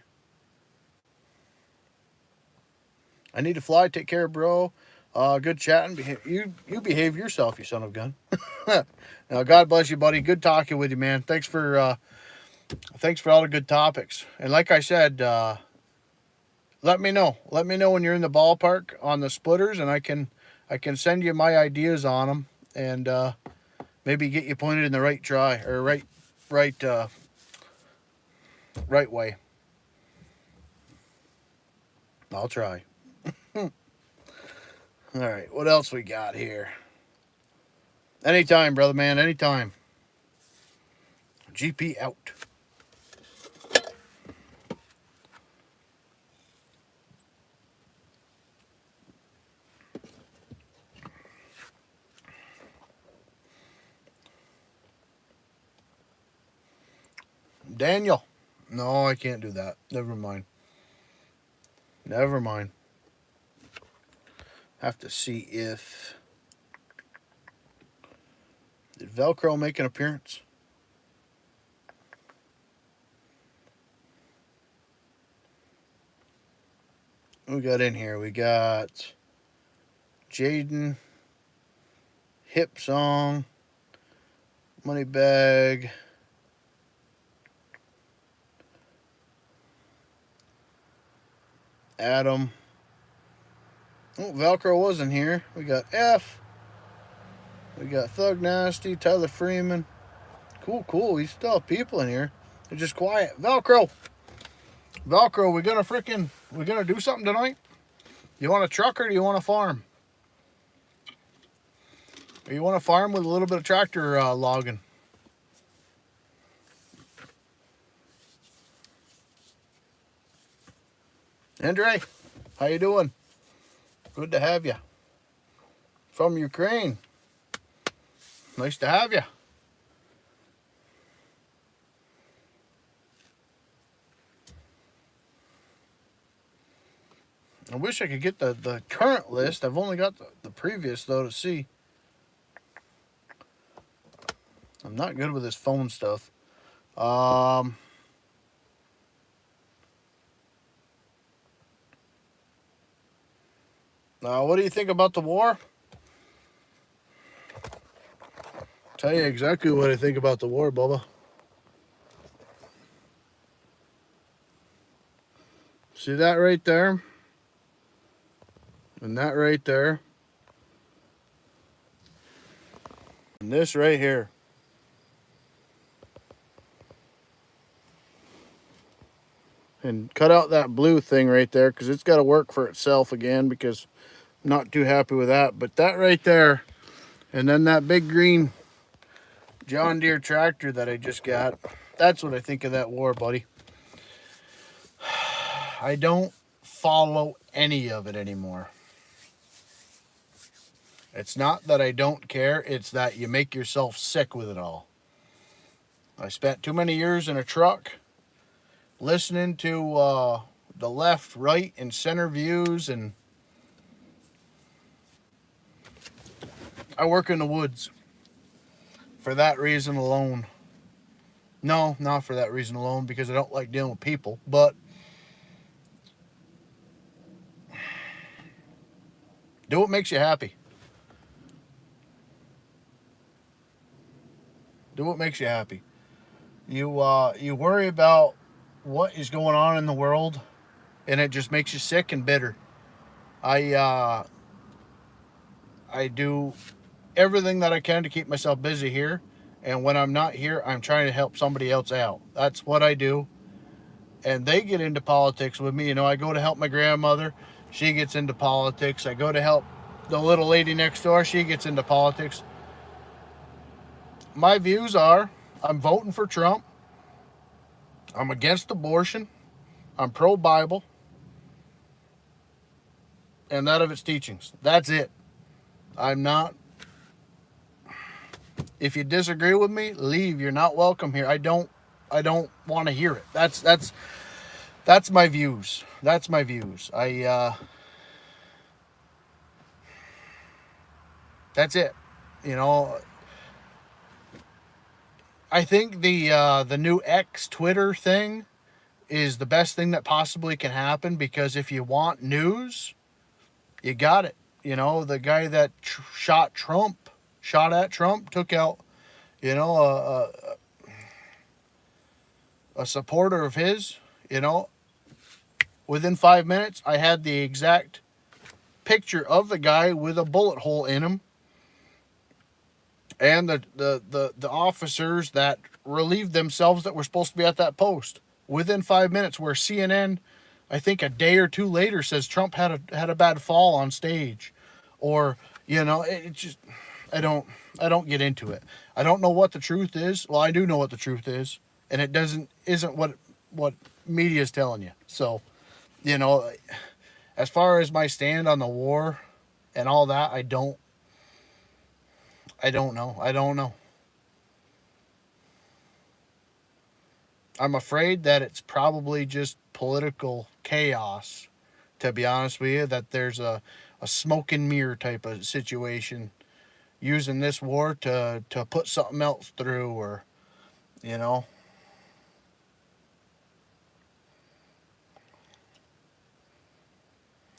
I need to fly. Take care, bro. Good chatting. You behave yourself, you son of a gun. Now, God bless you, buddy. Good talking with you, man. Thanks for all the good topics. And like I said, let me know. Let me know when you're in the ballpark on the splitters, and I can send you my ideas on them, and maybe get you pointed in the right try, or right way. I'll try. All right, what else we got here? Anytime, brother man, anytime. GP out. Daniel. No, I can't do that. Never mind. Never mind. Have to see if... Did Velcro make an appearance? What we got in here? We got Jaden, Hip Song, Money Bag, Adam. Oh, Velcro wasn't here. We got F. We got Thug Nasty, Tyler Freeman. Cool. We still have people in here. They're just quiet. Velcro, we're gonna do something tonight? You want a truck or do you want a farm? Or you want a farm with a little bit of tractor logging? Andre, how you doing? Good to have you. From Ukraine. Nice to have you. I wish I could get the current list. I've only got the previous, though, to see. I'm not good with this phone stuff. What do you think about the war? Tell you exactly what I think about the war, Bubba. See that right there? And that right there. And this right here. And cut out that blue thing right there, because it's got to work for itself again, because I'm not too happy with that. But that right there, and then that big green John Deere tractor that I just got, that's what I think of that war, buddy. I don't follow any of it anymore. It's not that I don't care, it's that you make yourself sick with it all. I spent too many years in a truck listening to the left, right, and center views, and I work in the woods for that reason alone. No, not for that reason alone, because I don't like dealing with people, but Do what makes you happy. Do what makes you happy. You worry about what is going on in the world, and it just makes you sick and bitter. I uh, I do everything that I can to keep myself busy here, and when I'm not here, I'm trying to help somebody else out. That's what I do. And they get into politics with me. You know, I go to help my grandmother, she gets into politics. I go to help the little lady next door, she gets into politics. My views are I'm voting for Trump. I'm against abortion. I'm pro Bible and that of its teachings. That's it. I'm not. If you disagree with me, leave. You're not welcome here. I don't want to hear it. That's my views. That's my views. That's it. You know, I think the new X Twitter thing is the best thing that possibly can happen, because if you want news, you got it. You know, the guy that shot at Trump, took out, you know, a supporter of his, you know, within 5 minutes, I had the exact picture of the guy with a bullet hole in him, and the officers that relieved themselves that were supposed to be at that post within 5 minutes. Where CNN, I think a day or two later, says Trump had a bad fall on stage, or you know, it just I don't get into it. I don't know what the truth is. Well, I do know what the truth is, and it isn't what media is telling you. So, you know, as far as my stand on the war and all that, I don't know. I don't know. I'm afraid that it's probably just political chaos, to be honest with you, that there's a smoke and mirror type of situation, using this war to put something else through, or, you know,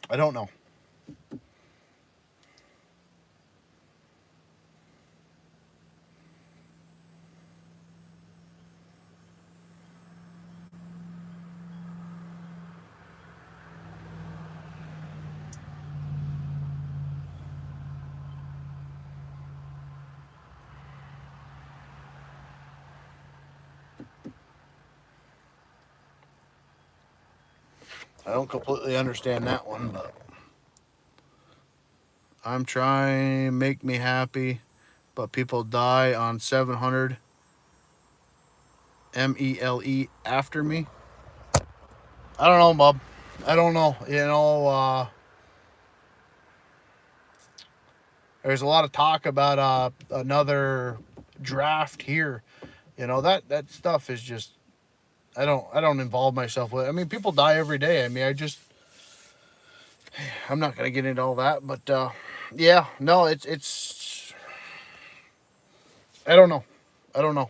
I don't know. I don't completely understand that one, but I'm trying to make me happy, but people die on 700 MELE after me. I don't know, Bob. I don't know. You know, there's a lot of talk about another draft here. You know, that stuff is just, I don't involve myself with it. I mean, people die every day. I mean, I'm not gonna get into all that, but yeah, no, it's I don't know. I don't know.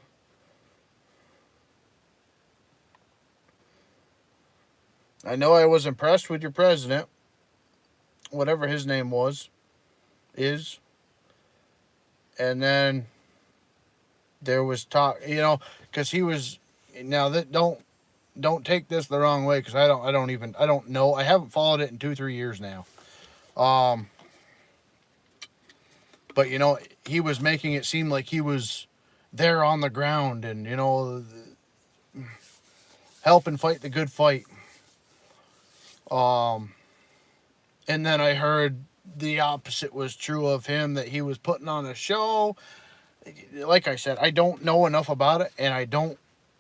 I know I was impressed with your president, whatever his name is, and then there was talk, you know, because he was, now that don't take this the wrong way, because I don't know, I haven't followed it in 2 3 years now. Um, but you know, he was making it seem like he was there on the ground, and you know, helping fight the good fight. Um, and then I heard the opposite was true of him, that he was putting on a show. Like I said, I don't know enough about it, and I don't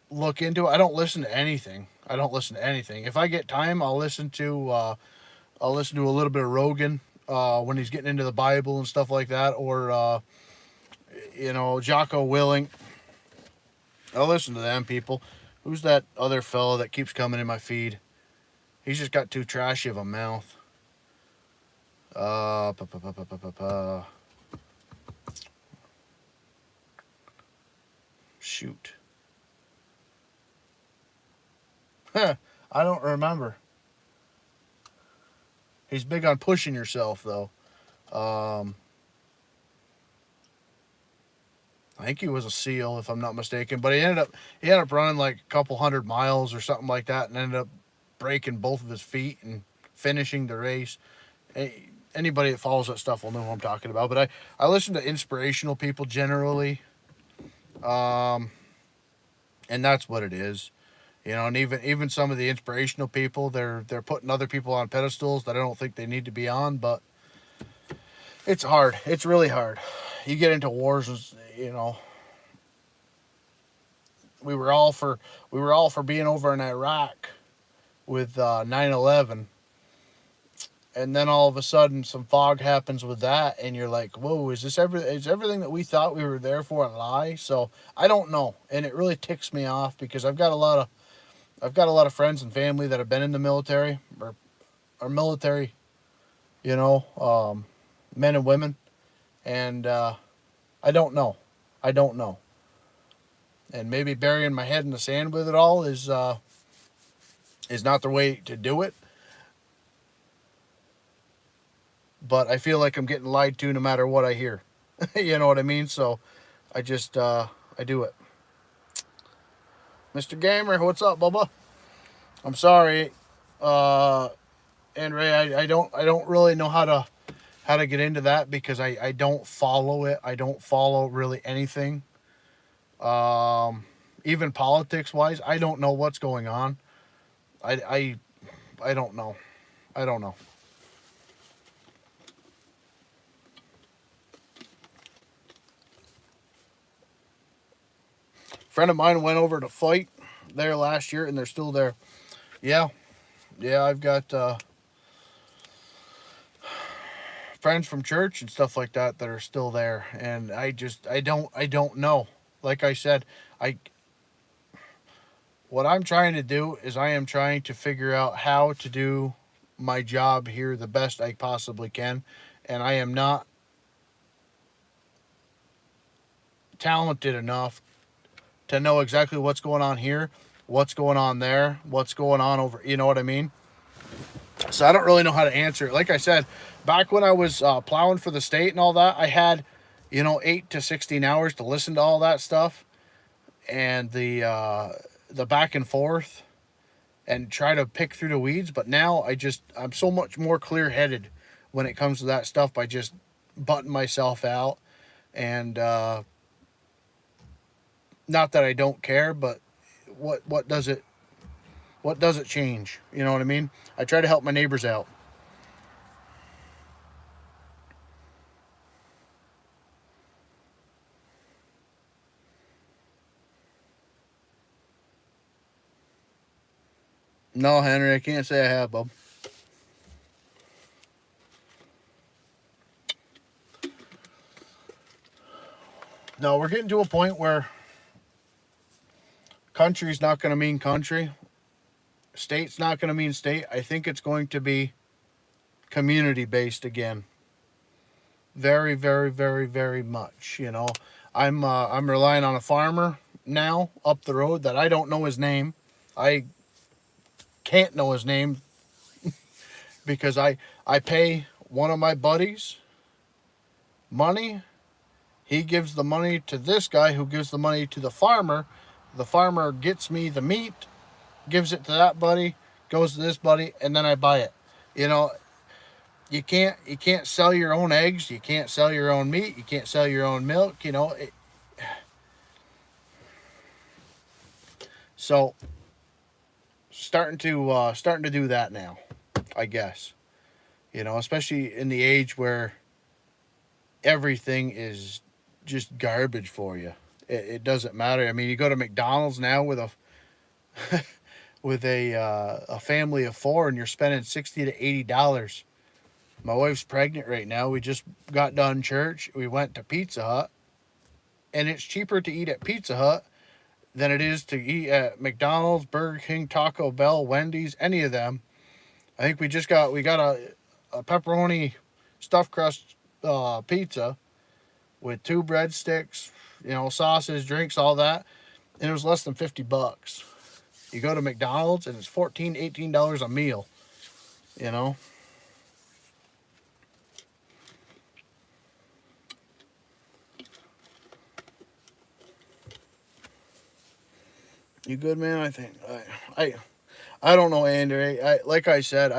look into it. I don't listen to anything. I don't listen to anything. If I get time, I'll listen to a little bit of Rogan when he's getting into the Bible and stuff like that, or you know, Jocko Willing. I'll listen to them people. Who's that other fellow that keeps coming in my feed? He's just got too trashy of a mouth. Uh, pa, pa, pa, pa, pa, pa. Shoot. I don't remember. He's big on pushing yourself, though. Um, I think he was a SEAL, if I'm not mistaken. But he ended up running like a couple 100 miles or something like that, and ended up breaking both of his feet and finishing the race. Anybody that follows that stuff will know who I'm talking about. But I listen to inspirational people generally, um, and that's what it is. And even some of the inspirational people, they're putting other people on pedestals that I don't think they need to be on. But it's hard. It's really hard. You get into wars, we were all for being over in Iraq with 9/11, and then all of a sudden some fog happens with that, and you're like, whoa, is everything that we thought we were there for a lie? So I don't know, and it really ticks me off because I've got a lot of friends and family that have been in the military or are military, you know, um, men and women, and I don't know. I don't know. And maybe burying my head in the sand with it all is not the way to do it. But I feel like I'm getting lied to no matter what I hear. You know what I mean? So I do it. Mr. Gamer, what's up, Bubba? I'm sorry, uh, Andre. I don't really know how to get into that because I don't follow it. I don't follow really anything. Um, Even politics wise, I don't know what's going on. I I I don't know. I don't know. Friend of mine went over to fight there last year, and they're still there. Yeah, yeah. I've got friends from church and stuff like that are still there, and I don't know. Like I said, I what I'm trying to do is I am trying to figure out how to do my job here the best I possibly can, and I am not talented enough to know exactly what's going on here, what's going on there, what's going on over. You know what I mean? So I don't really know how to answer it. Like I said, back when I was plowing for the state and all that, I had 8 to 16 hours to listen to all that stuff and the back and forth and try to pick through the weeds. But now I'm so much more clear headed when it comes to that stuff by just butting myself out and not that I don't care, but what does it change? You know what I mean? I try to help my neighbors out. No, Henry, I can't say I have, bub. No, we're getting to a point where country's not going to mean country, state's not going to mean state. I think it's going to be community based again. Very, very, very, very much. I'm relying on a farmer now up the road that I don't know his name. I can't know his name because I pay one of my buddies money. He gives the money to this guy who gives the money to the farmer. The farmer gets me the meat, gives it to that buddy, goes to this buddy, and then I buy it. You know, you can't sell your own eggs, you can't sell your own meat, you can't sell your own milk. So starting to do that now, I guess. Especially in the age where everything is just garbage for you. It doesn't matter. I mean, you go to McDonald's now with a family of four, and you're spending $60 to $80. My wife's pregnant right now. We just got done church. We went to Pizza Hut, and it's cheaper to eat at Pizza Hut than it is to eat at McDonald's, Burger King, Taco Bell, Wendy's, any of them. I think we got a pepperoni stuffed crust pizza with two breadsticks, sauces, drinks, all that, and it was less than $50. You go to McDonald's and it's $14, $18 a meal. You know, You good, man? I think I I don't know, Andrew. Like I said,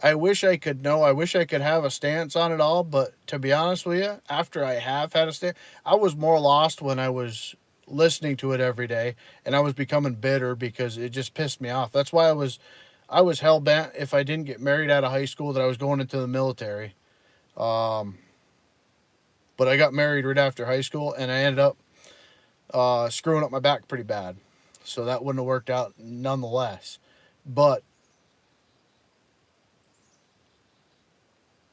I wish I could know. I wish I could have a stance on it all. But to be honest with you, after I have had a stance, I was more lost when I was listening to it every day, and I was becoming bitter because it just pissed me off. That's why I was hell bent if I didn't get married out of high school that I was going into the military. Um, but I got married right after high school, and I ended up screwing up my back pretty bad. So that wouldn't have worked out nonetheless. But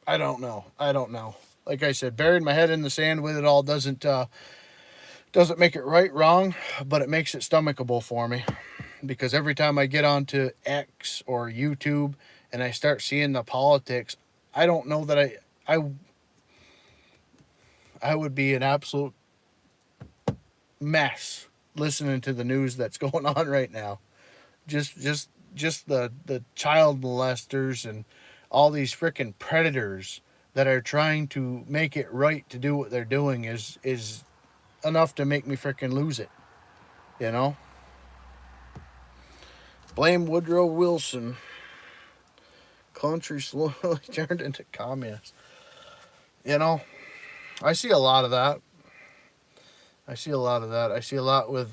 I don't know. I don't know. Like I said, burying my head in the sand with it all doesn't make it right wrong, but it makes it stomachable for me because every time I get onto X or YouTube and I start seeing the politics, I don't know that I would be an absolute mess listening to the news that's going on right now. Just just just the child molesters and all these freaking predators that are trying to make it right to do what they're doing is enough to make me freaking lose it. You know, blame Woodrow Wilson. Country slowly turned into communist. You know, I see a lot of that. I see a lot of that. I see a lot with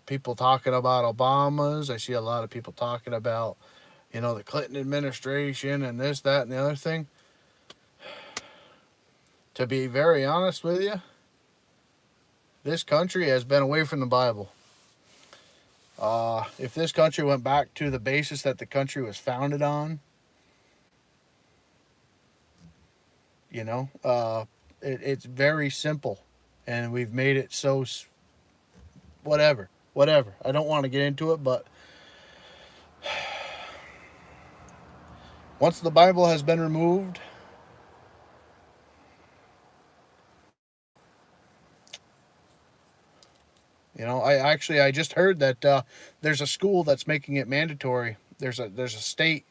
people talking about Obamas. I see a lot of people talking about, the Clinton administration and this, that, and the other thing. To be very honest with you, this country has been away from the Bible. If this country went back to the basis that the country was founded on, you know, it's very simple. And we've made it so whatever. Whatever. I don't want to get into it, but once the Bible has been removed, I just heard that there's a school that's making it mandatory. There's a state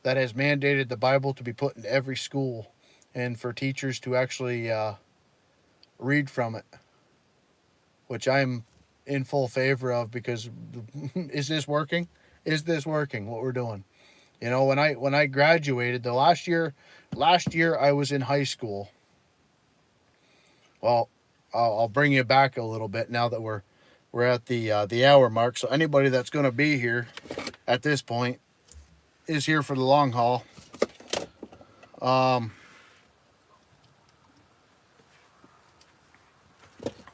that has mandated the Bible to be put in every school, and for teachers to actually read from it, which I'm in full favor of because is this working? Is this working? What we're doing? When I graduated the last year I was in high school. Well, I'll bring you back a little bit now that we're at the hour mark. So anybody that's going to be here at this point is here for the long haul. Um,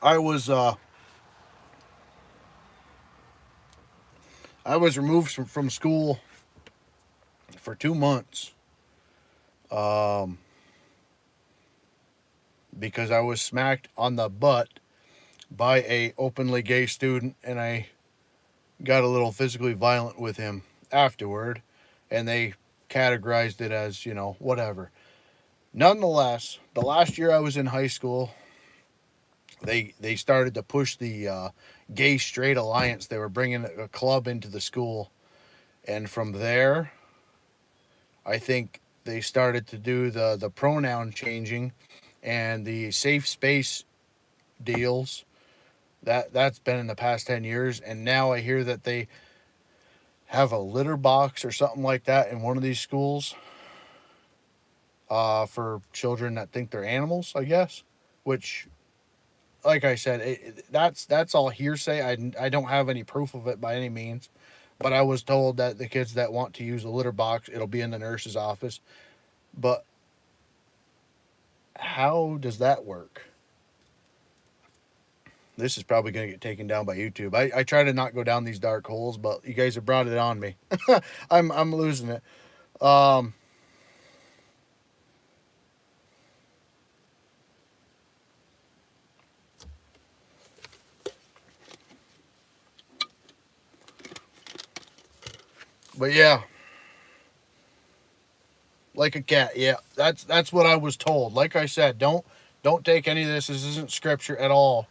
I was I was removed from school for 2 months because I was smacked on the butt by a openly gay student, and I got a little physically violent with him afterward, and they categorized it as whatever. Nonetheless, the last year I was in high school, they started to push the gay straight alliance. They were bringing a club into the school, and from there, I think they started to do the pronoun changing and the safe space deals. That's been in the past 10 years, and now I hear that they have a litter box or something like that in one of these schools for children that think they're animals, I guess. Which, like I said, that's all hearsay. I don't have any proof of it by any means, but I was told that the kids that want to use a litter box, it'll be in the nurse's office. But how does that work? This is probably going to get taken down by YouTube. I try to not go down these dark holes, but you guys have brought it on me. I'm losing it. Um, but yeah, like a cat. Yeah, that's what I was told. Like I said, don't take any of this. This isn't scripture at all.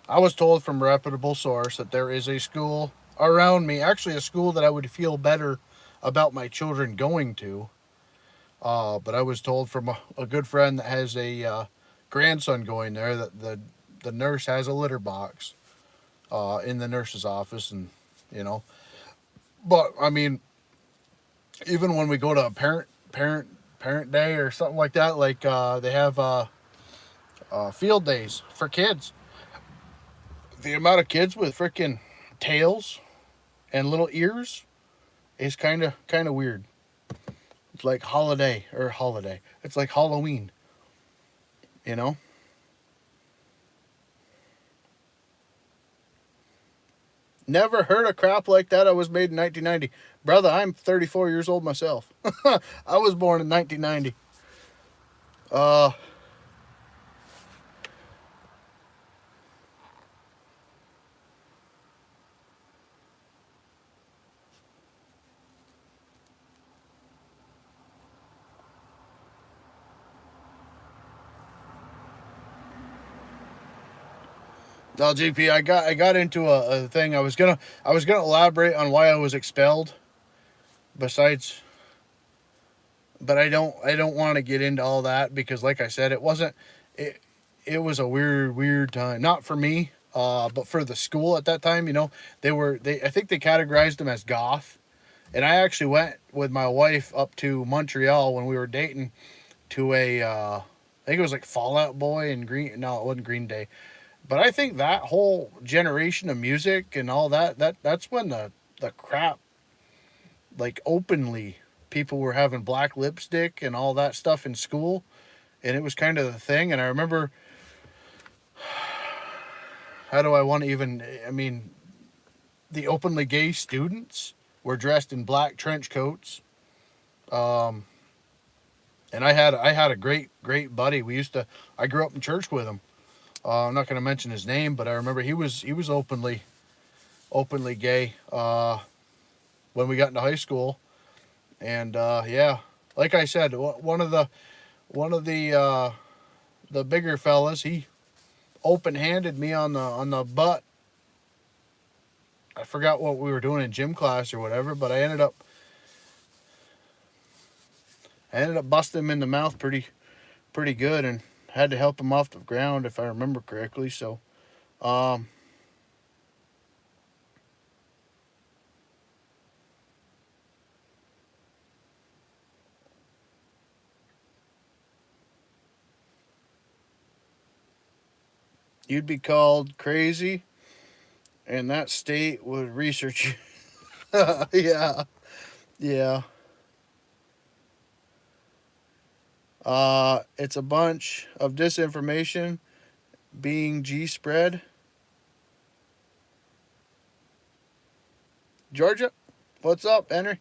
I was told from a reputable source that there is a school around me, actually a school that I would feel better about my children going to. But I was told from a good friend that has a grandson going there that the nurse has a litter box. in the nurse's office, and you know. But I mean, even when we go to a parent day or something like that, like they have field days for kids. The amount of kids with freaking tails and little ears is kind of weird. It's like holiday. It's like Halloween, you know. Never heard of crap like that. I was made in 1990. Brother, I'm 34 years old myself. I was born in 1990. Uh, well, GP, I got into a thing. I was gonna elaborate on why I was expelled. Besides, but I don't want to get into all that because, like I said, it it was a weird time. Not for me, but for the school at that time. You know, they I think they categorized them as goth, and I actually went with my wife up to Montreal when we were dating to I think it was like Fallout Boy and Green. No, it wasn't Green Day. But I think that whole generation of music and all that's when the crap, like, openly, people were having black lipstick and all that stuff in school, and it was kind of the thing. And I remember, how do I want to even, I mean, the openly gay students were dressed in black trench coats. Um, and I had a great buddy. I grew up in church with him. I'm not going to mention his name, but I remember he was openly gay when we got into high school. And yeah, like I said, one of the bigger fellas, he open-handed me on the butt. I forgot what we were doing in gym class or whatever, but I ended up busting him in the mouth pretty good, and had to help him off the ground if I remember correctly. So, um, you'd be called crazy, and that state would research you. Yeah, yeah. It's a bunch of disinformation being G spread. Georgia, what's up, Henry?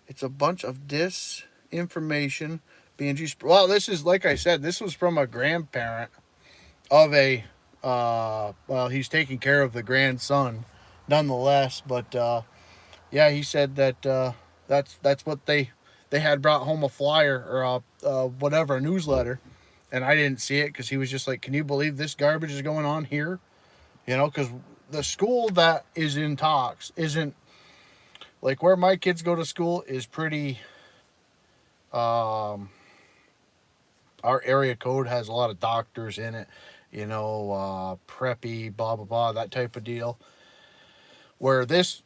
It's a bunch of disinformation being G spread. Well, this is, like I said, this was from a grandparent of a. Well, he's taking care of the grandson, nonetheless. But yeah, he said that that's what they had brought home a flyer or whatever, a newsletter, and I didn't see it because he was just like, "Can you believe this garbage is going on here?" You know, because the school that is in talks isn't like where my kids go to school is pretty. Um, our area code has a lot of doctors in it, you know, preppy, blah blah blah, that type of deal. Where this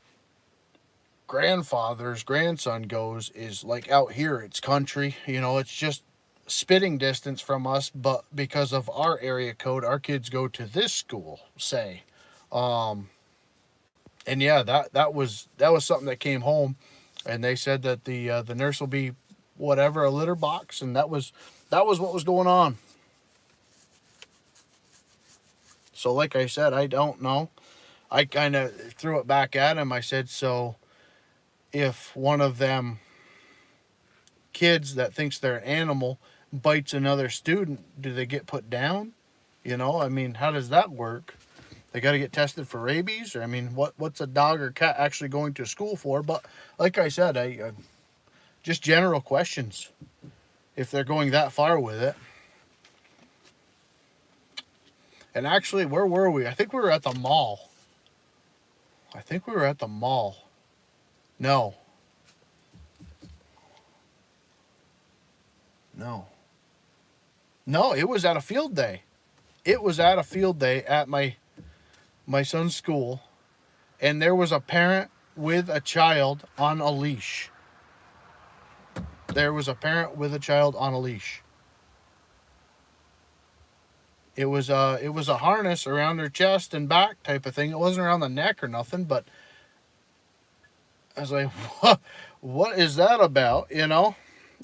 grandfather's grandson goes is like out here, it's country, you know, it's just spitting distance from us, but because of our area code, our kids go to this school, say. Um, and yeah, that was something that came home, and they said that the nurse will be whatever, a litter box, and that was what was going on. So, like I said, I don't know. I kind of threw it back at him. I said, so if one of them kids that thinks they're an animal bites another student, do they get put down? You know, I mean, how does that work? They got to get tested for rabies, or I mean, what's a dog or cat actually going to school for? But like I said, I just general questions. If they're going that far with it, and actually, where were we? I think we were at the mall. I think we were at the mall. No, no, no. It was at a field day. It was at a field day at my son's school, and there was a parent with a child on a leash. There was a parent with a child on a leash. It was a harness around her chest and back type of thing. It wasn't around the neck or nothing, but I was like, what is that about? You know?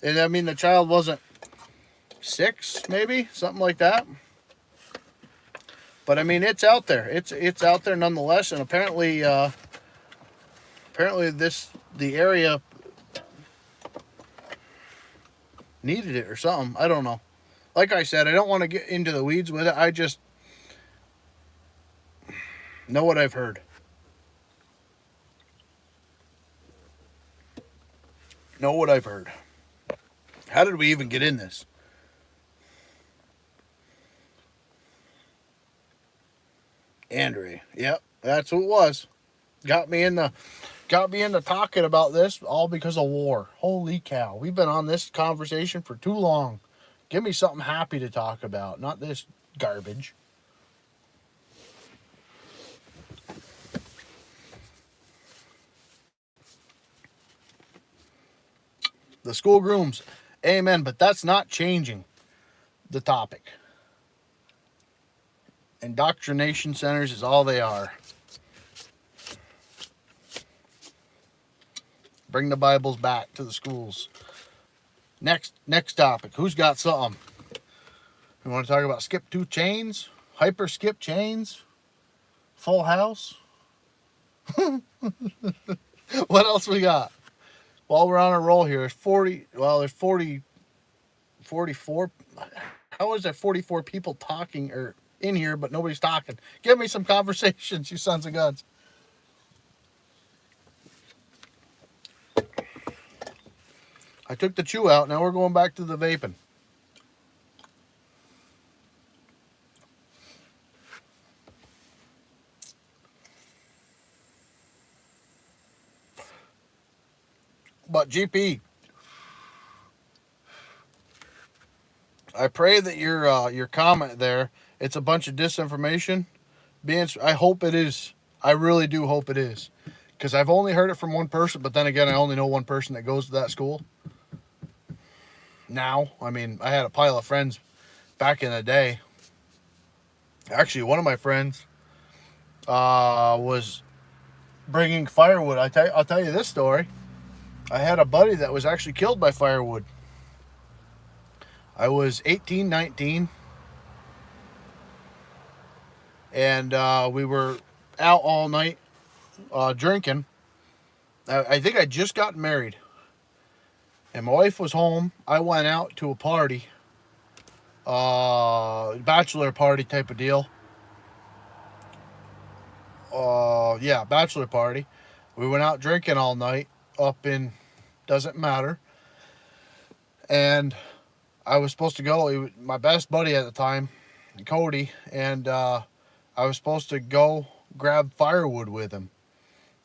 And I mean, the child wasn't 6, maybe something like that. But I mean, it's out there. It's out there nonetheless. And apparently the area needed it or something. I don't know. Like I said, I don't want to get into the weeds with it. I just know what I've heard. Know what I've heard. How did we even get in this? Andre. Yep, that's who it was. Got me into talking about this all because of war. Holy cow. We've been on this conversation for too long. Give me something happy to talk about, not this garbage. The school grooms. Amen, but that's not changing the topic. Indoctrination centers is all they are. Bring the Bibles back to the schools. Next topic. Who's got something? We want to talk about skip 2 chains? Hyper skip chains? Full house? What else we got? While we're on a roll here, there's 44. How is there 44 people talking or in here, but nobody's talking? Give me some conversations, you sons of guns. I took the chew out. Now we're going back to the vaping. But GP, I pray that your comment there, it's a bunch of disinformation. I hope it is. I really do hope it is. Because I've only heard it from one person, but then again, I only know one person that goes to that school. Now, I mean, I had a pile of friends back in the day. Actually, one of my friends was bringing firewood. I'll tell you this story. I had a buddy that was actually killed by firewood. I was 18, 19, and we were out all night drinking. I think I just got married, and my wife was home. I went out to a party, bachelor party type of deal. Yeah, bachelor party. We went out drinking all night up in, doesn't matter. And I was supposed to go. He was my best buddy at the time, Cody, and I was supposed to go grab firewood with him.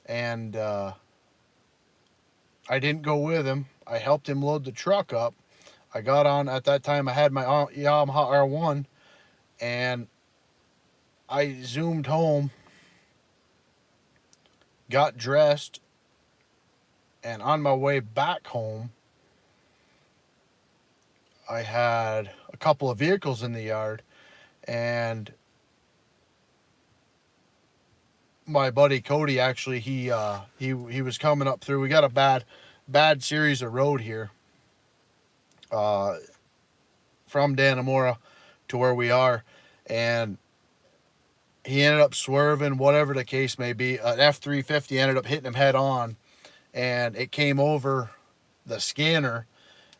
And I didn't go with him. I helped him load the truck up. I got on, at that time I had my Yamaha R1, and I zoomed home, got dressed, and on my way back home, I had a couple of vehicles in the yard, and my buddy Cody, actually, he was coming up through. We got a bad series of road here, from Dannemora to where we are, and he ended up swerving, whatever the case may be. An F-350 ended up hitting him head on, and it came over the scanner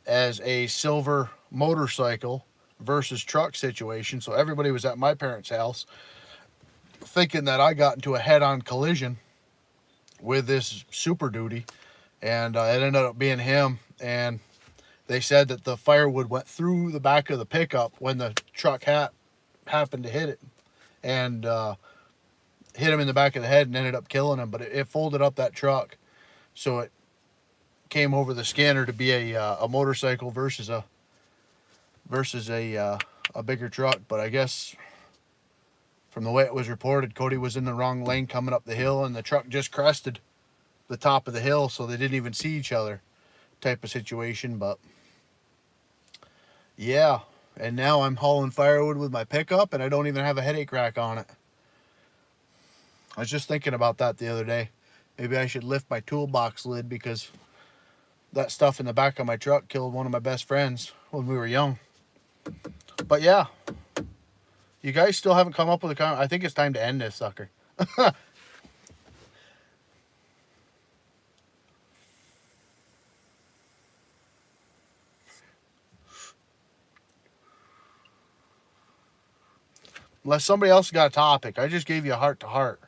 as a silver motorcycle versus truck situation. So everybody was at my parents' house thinking that I got into a head-on collision with this Super Duty, and it ended up being him. And they said that the firewood went through the back of the pickup when the truck happened to hit it, and hit him in the back of the head and ended up killing him. But it folded up that truck, so it came over the scanner to be a motorcycle versus a bigger truck. But I guess From the way it was reported, Cody was in the wrong lane coming up the hill, and the truck just crested the top of the hill, so they didn't even see each other, type of situation. But yeah, and now I'm hauling firewood with my pickup, and I don't even have a headache rack on it. I was just thinking about that the other day. Maybe I should lift my toolbox lid, because that stuff in the back of my truck killed one of my best friends when we were young. But yeah, you guys still haven't come up with a comment. I think it's time to end this sucker. Unless somebody else got a topic. I just gave you a heart-to-heart.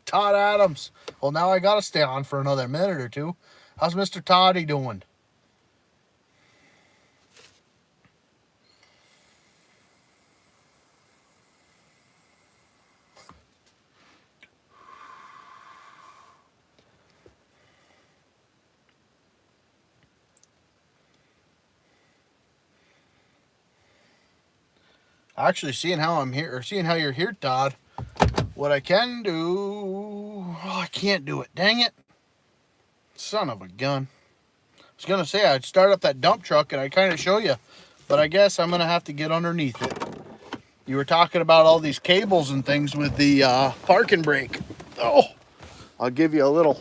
Todd Adams. Well, now I got to stay on for another minute or two. How's Mr. Toddy doing? Actually, seeing how I'm here, or seeing how you're here, Todd, what I can do... Oh, I can't do it. Dang it. Son of a gun. I was going to say I'd start up that dump truck and I'd kind of show you, but I guess I'm going to have to get underneath it. You were talking about all these cables and things with the parking brake. Oh, I'll give you a little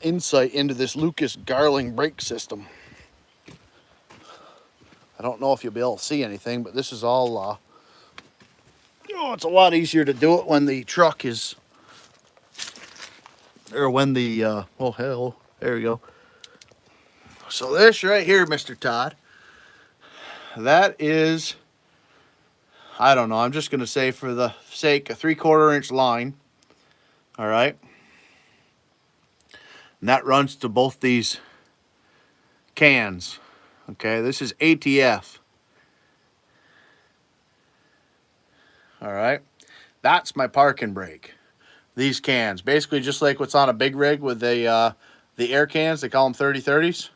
insight into this Lucas Garling brake system. I don't know if you'll be able to see anything, but this is all, it's a lot easier to do it when the truck is, or when the, oh, hell, there we go. So this right here, Mr. Todd, that is, I don't know, I'm just going to say for the sake, a 3/4 inch line, all right? And that runs to both these cans. Okay, this is ATF. All right, that's my parking brake. These cans, basically just like what's on a big rig with the air cans. They call them 30/30s.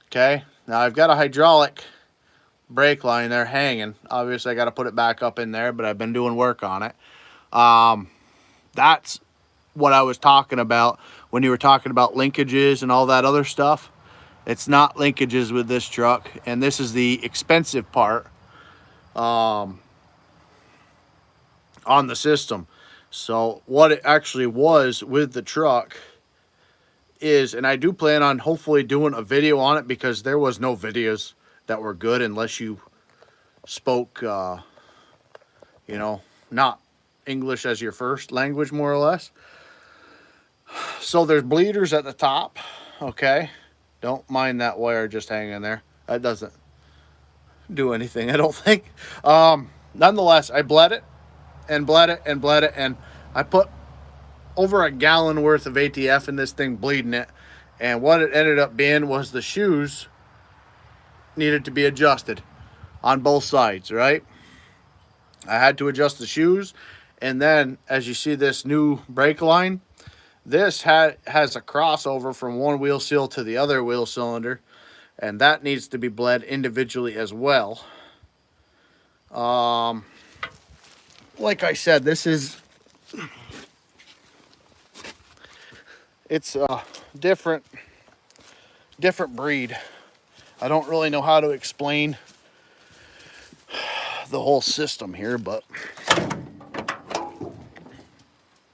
Okay, now I've got a hydraulic brake line there hanging. Obviously, I got to put it back up in there, but I've been doing work on it. That's what I was talking about when you were talking about linkages and all that other stuff. It's not linkages with this truck, and this is the expensive part on the system. So what it actually was with the truck is, and I do plan on hopefully doing a video on it, because there was no videos that were good unless you spoke, you know, not English as your first language, more or less. So there's bleeders at the top, okay? Don't mind that wire just hanging there. That doesn't do anything, I don't think. Nonetheless, I bled it and bled it and bled it, and I put over a gallon worth of ATF in this thing, bleeding it. And what it ended up being was the shoes needed to be adjusted on both sides, right? I had to adjust the shoes, and then as you see this new brake line, this has a crossover from one wheel seal to the other wheel cylinder, and that needs to be bled individually as well. Like I said, this is, it's a different breed. I don't really know how to explain the whole system here, but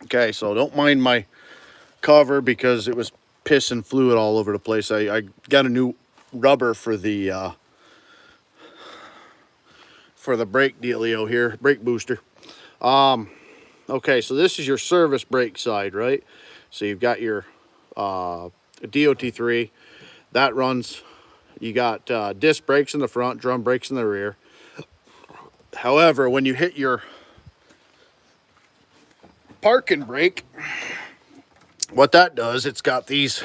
okay, so don't mind my cover because it was pissing fluid all over the place. I got a new rubber for the brake dealio here, brake booster. Okay, so this is your service brake side, right? So you've got your DOT3 that runs. You got disc brakes in the front, drum brakes in the rear. However, when you hit your parking brake, what that does, it's got these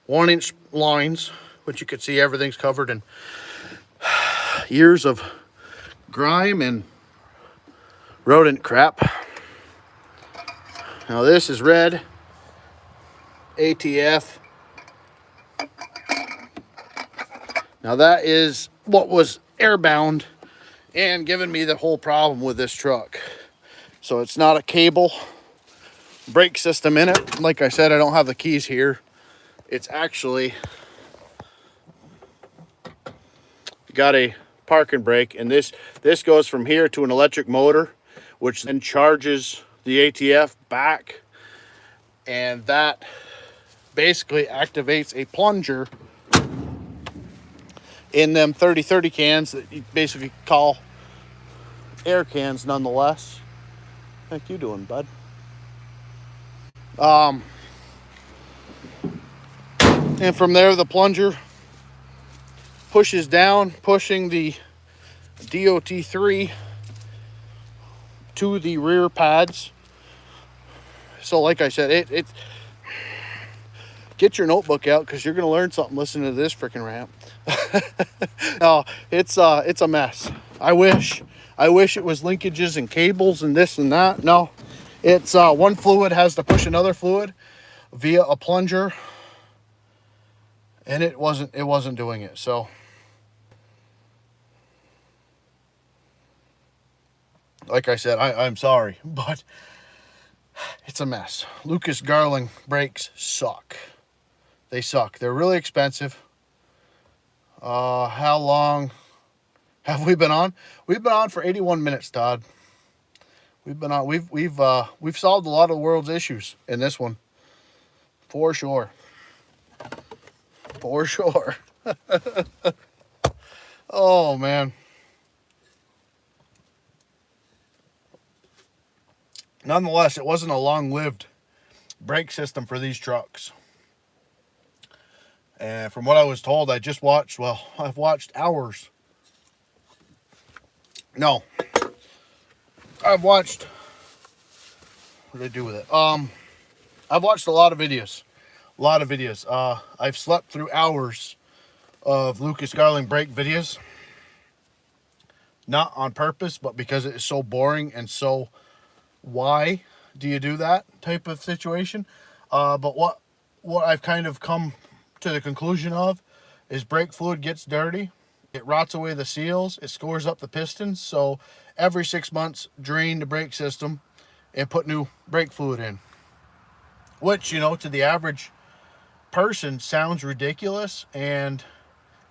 1-inch lines, which you can see everything's covered in years of grime and rodent crap. Now this is red ATF. Now that is what was airbound and giving me the whole problem with this truck. So it's not a cable brake system in it. Like I said, I don't have the keys here. It's actually got a parking brake, and this goes from here to an electric motor, which then charges the ATF back, and that basically activates a plunger in them 30-30 cans that you basically call air cans nonetheless. How you doing, bud? And from there the plunger pushes down, pushing the DOT3 to the rear pads. So like I said, it get your notebook out, because you're going to learn something listening to this freaking ramp. No, it's a mess. I wish it was linkages and cables and this and that. No, it's one fluid has to push another fluid via a plunger, and it wasn't doing it. So like I said, I'm sorry, but it's a mess. Lucas Garling brakes suck. They suck. They're really expensive. How long have we been on? We've been on for 81 minutes, Todd. We've been on. We've solved a lot of the world's issues in this one, for sure. For sure. Oh man. Nonetheless, it wasn't a long-lived brake system for these trucks. And from what I was told, I've watched hours. No. I've watched, what did I do with it? I've watched a lot of videos. I've slept through hours of Lucas Garling brake videos. Not on purpose, but because it is so boring and so, why do you do that type of situation? But what I've kind of come to the conclusion of is brake fluid gets dirty, it rots away the seals, it scores up the pistons. So every 6 months, drain the brake system and put new brake fluid in, which, you know, to the average person sounds ridiculous and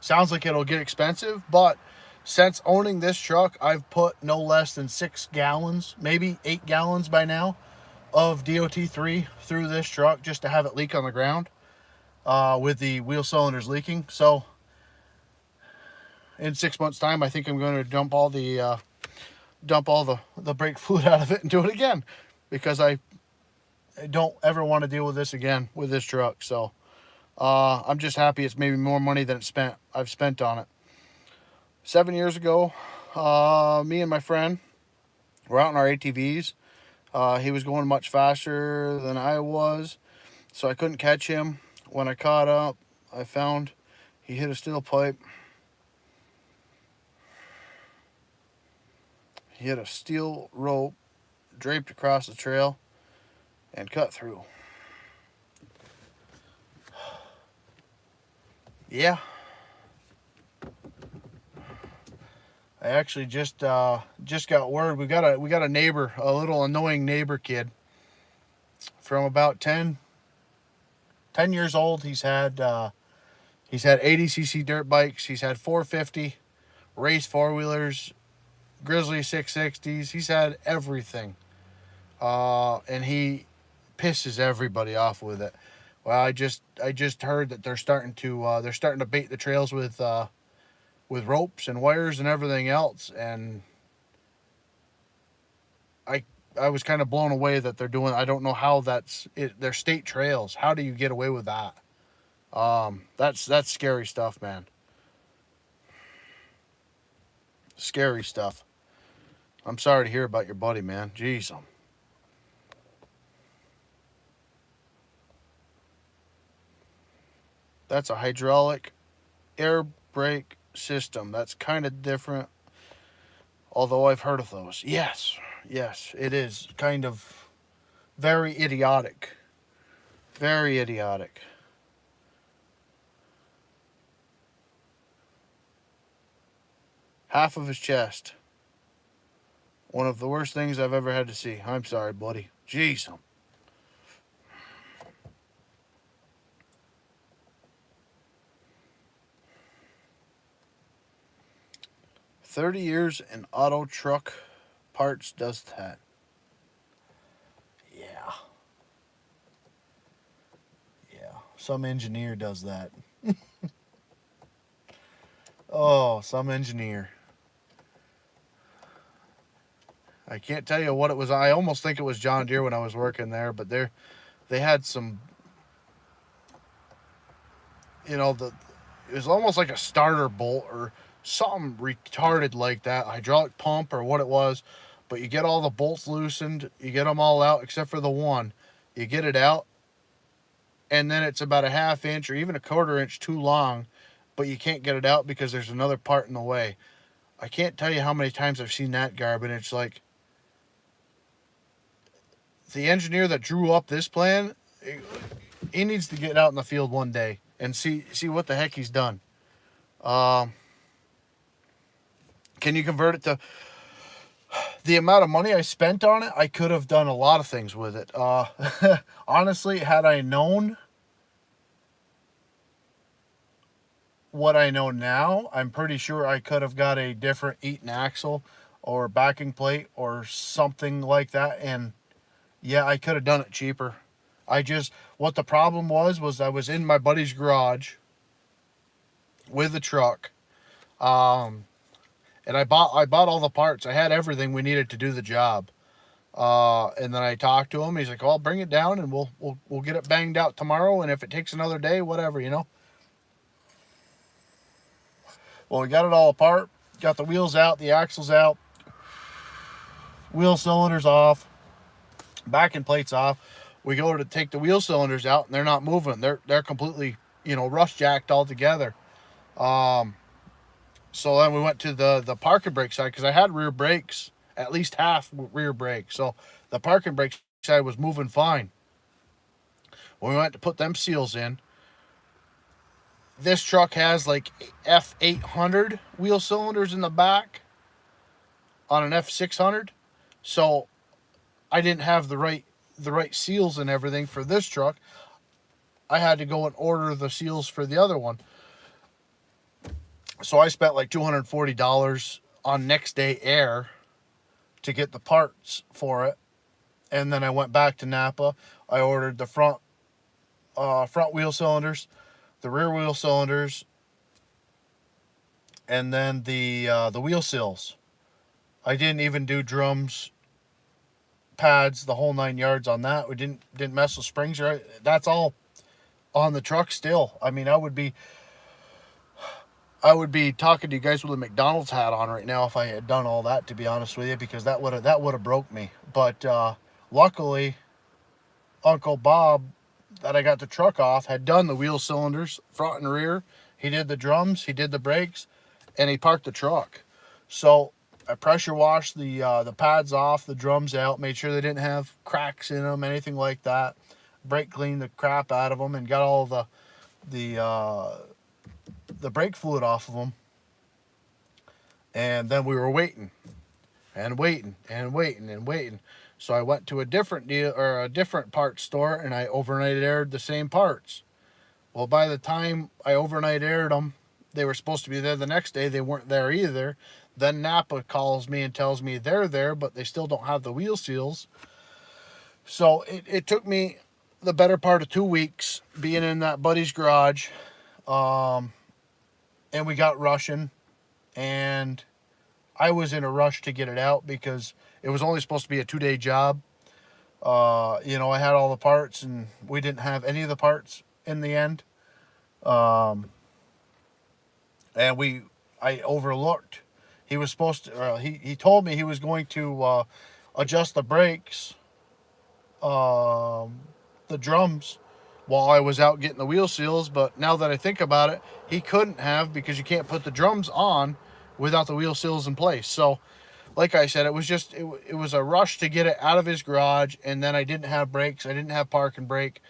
sounds like it'll get expensive. But since owning this truck, I've put no less than 6 gallons, maybe 8 gallons by now, of DOT3 through this truck just to have it leak on the ground. With the wheel cylinders leaking. So in 6 months time, I think I'm going to dump all the brake fluid out of it and do it again, because I don't ever want to deal with this again with this truck. So I'm just happy it's maybe more money than I've spent on it. 7 years ago, me and my friend were out in our ATVs. He was going much faster than I was, so I couldn't catch him. When I caught up, I found he hit a steel pipe. He hit a steel rope draped across the trail and cut through. Yeah. I actually just got word. We got a neighbor, a little annoying neighbor kid from about 10 years old. He's had 80cc dirt bikes. He's had 450 race four-wheelers, Grizzly 660s. He's had everything. And he pisses everybody off with it. Well, I just heard that they're starting to bait the trails with ropes and wires and everything else, and I was kind of blown away that they're doing. I don't know how that's it. They're state trails. How do you get away with that? That's scary stuff, man. Scary stuff. I'm sorry to hear about your buddy, man. Jeez. That's a hydraulic air brake system. That's kind of different, although I've heard of those. Yes, it is kind of very idiotic. Very idiotic. half of his chest. One of the worst things I've ever had to see. I'm sorry, buddy. Jeez. 30 years in auto truck parts does that. Yeah. Yeah. Some engineer does that. Oh, some engineer. I can't tell you what it was. I almost think it was John Deere when I was working there, but they had some, it was almost like a starter bolt or something retarded like that, hydraulic pump or what it was. But you get all the bolts loosened, you get them all out except for the one. You get it out, and then it's about a half inch or even a quarter inch too long, but you can't get it out because there's another part in the way. I can't tell you how many times I've seen that garb, and it's like, the engineer that drew up this plan, he needs to get out in the field one day and see what the heck he's done. Can you convert it to the amount of money I spent on it? I could have done a lot of things with it. Honestly, had I known what I know now, I'm pretty sure I could have got a different Eaton axle or backing plate or something like that, and yeah, I could have done it cheaper. What the problem was I was in my buddy's garage with the truck, and I bought all the parts. I had everything we needed to do the job. And then I talked to him. He's like, "Well, bring it down, and we'll get it banged out tomorrow. And if it takes another day, whatever, Well, we got it all apart. Got the wheels out, the axles out, wheel cylinders off, backing plates off. We go to take the wheel cylinders out, and they're not moving. They're completely, rust jacked all together. So then we went to the parking brake side because I had rear brakes, at least half rear brake. So the parking brake side was moving fine. When we went to put them seals in, this truck has like F800 wheel cylinders in the back on an F600. So I didn't have the right seals and everything for this truck. I had to go and order the seals for the other one. So I spent like $240 on next day air to get the parts for it. And then I went back to Napa. I ordered the front wheel cylinders, the rear wheel cylinders, and then the wheel seals. I didn't even do drums, pads, the whole 9 yards on that. We didn't mess with springs, right? That's all on the truck still. I mean, I would be talking to you guys with a McDonald's hat on right now if I had done all that, to be honest with you, because that would have broke me. But luckily, Uncle Bob, that I got the truck off, had done the wheel cylinders, front and rear. He did the drums, he did the brakes, and he parked the truck. So I pressure washed the pads off, the drums out, made sure they didn't have cracks in them, anything like that. Brake cleaned the crap out of them and got all the brake fluid off of them. And then we were waiting and waiting and waiting and waiting. So I went to a different parts store, and I overnight aired the same parts. Well, by the time I overnight aired them, they were supposed to be there the next day. They weren't there either. Then Napa calls me and tells me they're there, but they still don't have the wheel seals. So it took me the better part of 2 weeks being in that buddy's garage. And we got rushing, and I was in a rush to get it out because it was only supposed to be a 2-day job. I had all the parts, and we didn't have any of the parts in the end. And I overlooked. He was supposed to, he told me he was going to adjust the brakes, the drums, while I was out getting the wheel seals. But now that I think about it, he couldn't have, because you can't put the drums on without the wheel seals in place. So like I said, it was a rush to get it out of his garage. And then I didn't have brakes. I didn't have park and brake.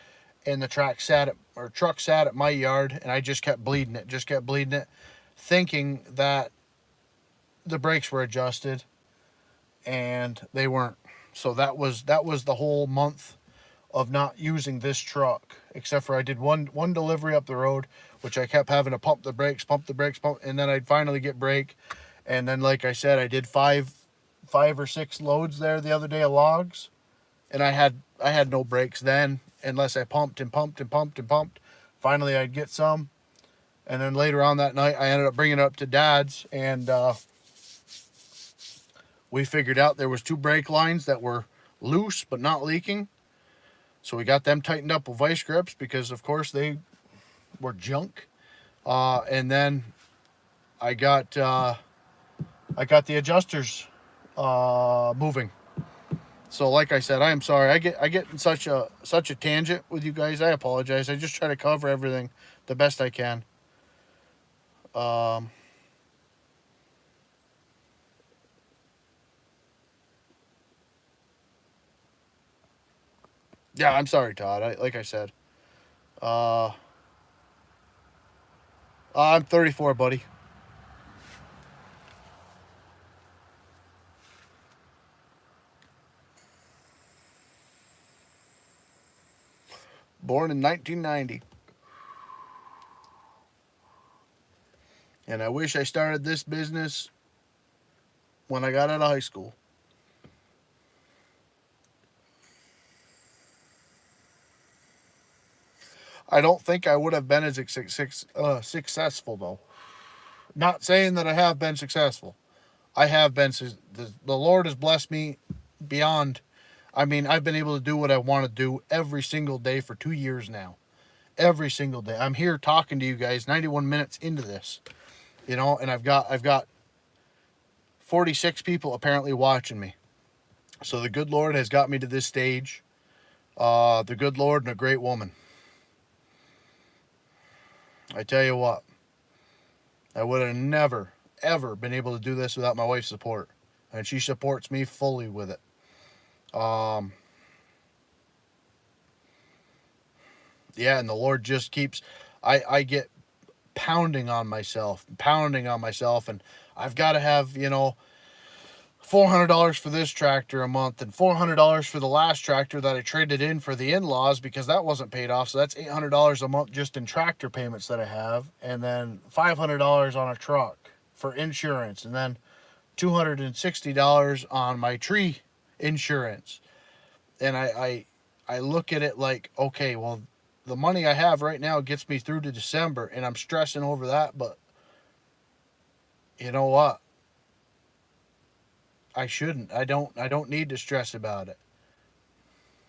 And the truck sat at my yard, and I just kept bleeding it, thinking that the brakes were adjusted and they weren't. So that was the whole month of not using this truck, except for I did one delivery up the road, which I kept having to pump the brakes, and then I'd finally get brake. And then, like I said, I did five or six loads there the other day of logs, and I had no brakes then unless I pumped and pumped and pumped and pumped. Finally, I'd get some, and then later on that night, I ended up bringing it up to Dad's, and we figured out there was two brake lines that were loose but not leaking. So we got them tightened up with vice grips because, of course, they were junk. And then I got the adjusters moving. So, like I said, I am sorry. I get in such a tangent with you guys. I apologize. I just try to cover everything the best I can. Yeah, I'm sorry, Todd. Like I said, I'm 34, buddy. Born in 1990. And I wish I started this business when I got out of high school. I don't think I would have been as successful, though. Not saying that I have been successful. I have been. The Lord has blessed me beyond. I mean, I've been able to do what I want to do every single day for 2 years now. Every single day. I'm here talking to you guys 91 minutes into this. And I've got 46 people apparently watching me. So the good Lord has got me to this stage. The good Lord and a great woman. I tell you what, I would have never, ever been able to do this without my wife's support. And she supports me fully with it. Yeah, and the Lord just keeps, I get pounding on myself, and I've got to have, $400 for this tractor a month and $400 for the last tractor that I traded in for the in-laws because that wasn't paid off. So that's $800 a month just in tractor payments that I have. And then $500 on a truck for insurance. And then $260 on my tree insurance. And I look at it like, okay, well, the money I have right now gets me through to December and I'm stressing over that. But you know what? I shouldn't. I don't need to stress about it.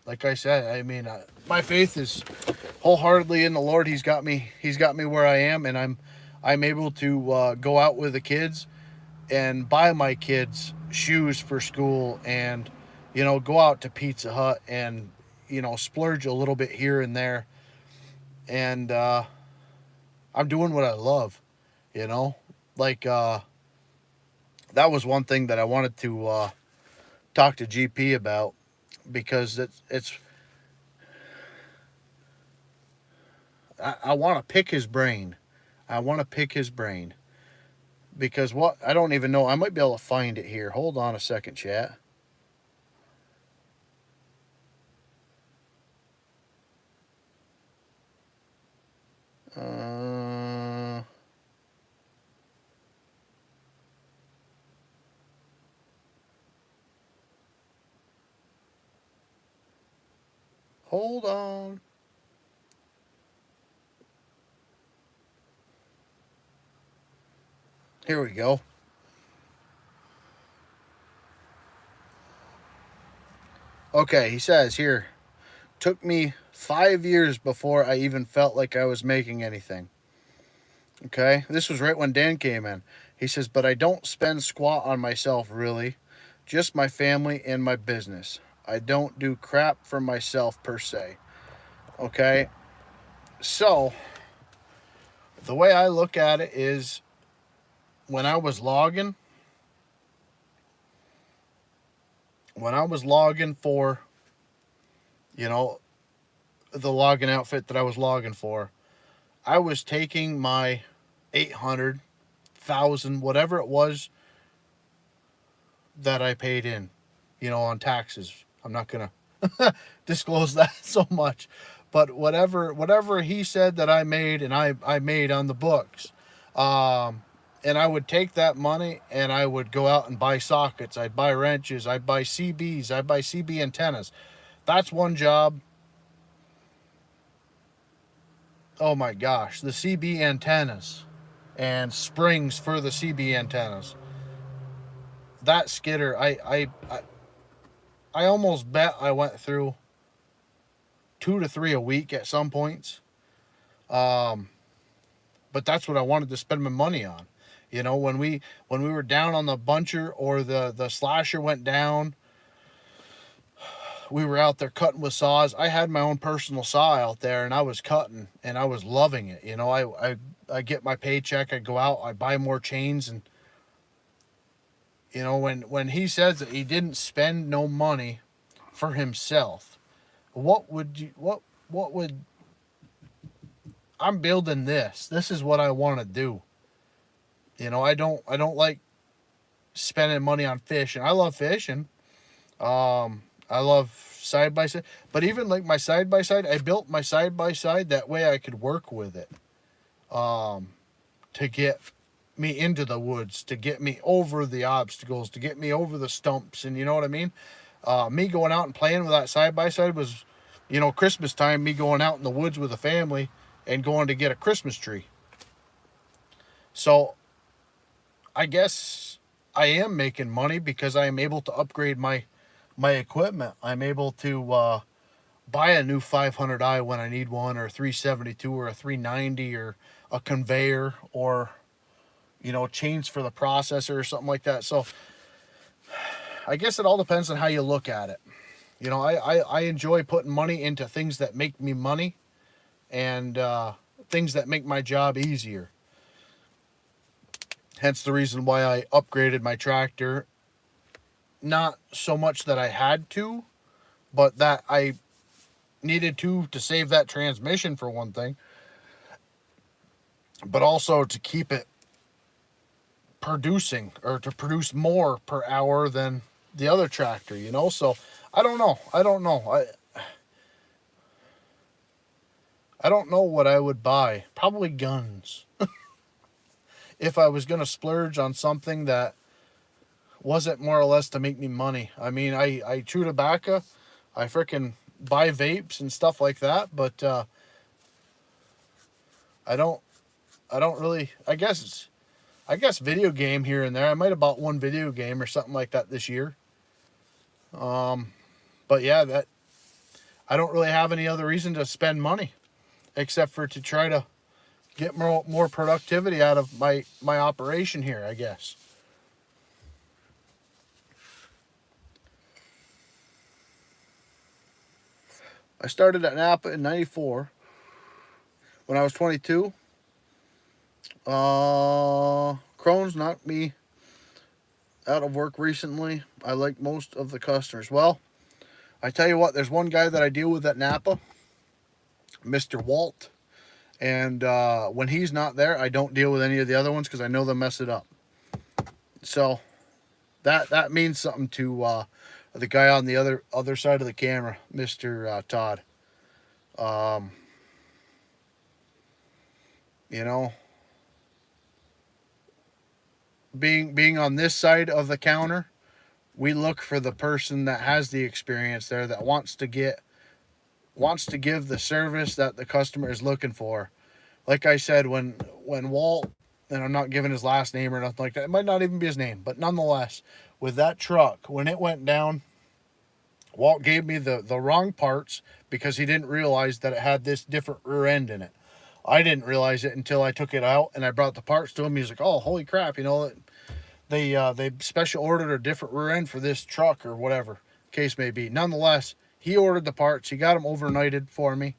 Like I said, I mean, my faith is wholeheartedly in the Lord. He's got me where I am, and I'm able to go out with the kids and buy my kids shoes for school, and go out to Pizza Hut and splurge a little bit here and there, and I'm doing what I love. Like that was one thing that I wanted to talk to GP about because it's I want to pick his brain. I want to pick his brain because what I don't even know. I might be able to find it here. Hold on a second, chat. Hold on. Here we go. Okay, he says here, took me 5 years before I even felt like I was making anything. Okay, this was right when Dan came in. He says, but I don't spend squat on myself really, just my family and my business. I don't do crap for myself per se. Okay, so the way I look at it is when I was logging for, the logging outfit that I was logging for, I was taking my 800, 1,000, whatever it was, that I paid in, on taxes. I'm not gonna disclose that so much, but whatever he said that I made, and I made on the books, and I would take that money and I would go out and buy sockets. I'd buy wrenches. I'd buy CBs. I'd buy CB antennas. That's one job. Oh my gosh, the CB antennas and springs for the CB antennas. That skidder, I almost bet I went through 2 to 3 a week at some points. But that's what I wanted to spend my money on. When we were down on the buncher, or the slasher went down, we were out there cutting with saws. I had my own personal saw out there, and I was cutting, and I was loving it. I get my paycheck, I go out, I buy more chains, and when he says that he didn't spend no money for himself, what would I'm building this. This is what I want to do. I don't like spending money on fishing. I love fishing. I love side by side, but even like my side by side, I built my side by side that way I could work with it, to get me into the woods, to get me over the obstacles, to get me over the stumps, and you know what I mean. Me going out and playing with that side by side was, Christmas time. Me going out in the woods with a family and going to get a Christmas tree. So, I guess I am making money because I am able to upgrade my equipment. I'm able to buy a new 500i when I need one, or a 372, or a 390, or a conveyor, or chains for the processor or something like that. So I guess it all depends on how you look at it. I enjoy putting money into things that make me money, and things that make my job easier. Hence the reason why I upgraded my tractor. Not so much that I had to, but that I needed to save that transmission, for one thing, but also to keep it producing, or to produce more per hour than the other tractor, So I don't know. I don't know what I would buy. Probably guns. If I was going to splurge on something that wasn't more or less to make me money. I mean, I chew tobacco. I freaking buy vapes and stuff like that, but I don't really, I guess video game here and there. I might have bought one video game or something like that this year. But yeah, I don't really have any other reason to spend money except for to try to get more productivity out of my operation here, I guess. I started at Napa in '94 when I was 22. Crohn's knocked me out of work recently. I like most of the customers. Well, I tell you what, there's one guy that I deal with at Napa, Mr. Walt. And when he's not there, I don't deal with any of the other ones because I know they'll mess it up. So that means something to the guy on the other side of the camera, Mr. Todd. Being on this side of the counter, we look for the person that has the experience there, that wants to give the service that the customer is looking for. Like I said, when Walt, and I'm not giving his last name or nothing like that, it might not even be his name, but nonetheless, with that truck, when it went down, Walt gave me the wrong parts because he didn't realize that it had this different rear end in it. I didn't realize it until I took it out and I brought the parts to him. He was like, "Oh, holy crap, they special ordered a different rear end for this truck," or whatever case may be. Nonetheless, he ordered the parts. He got them overnighted for me.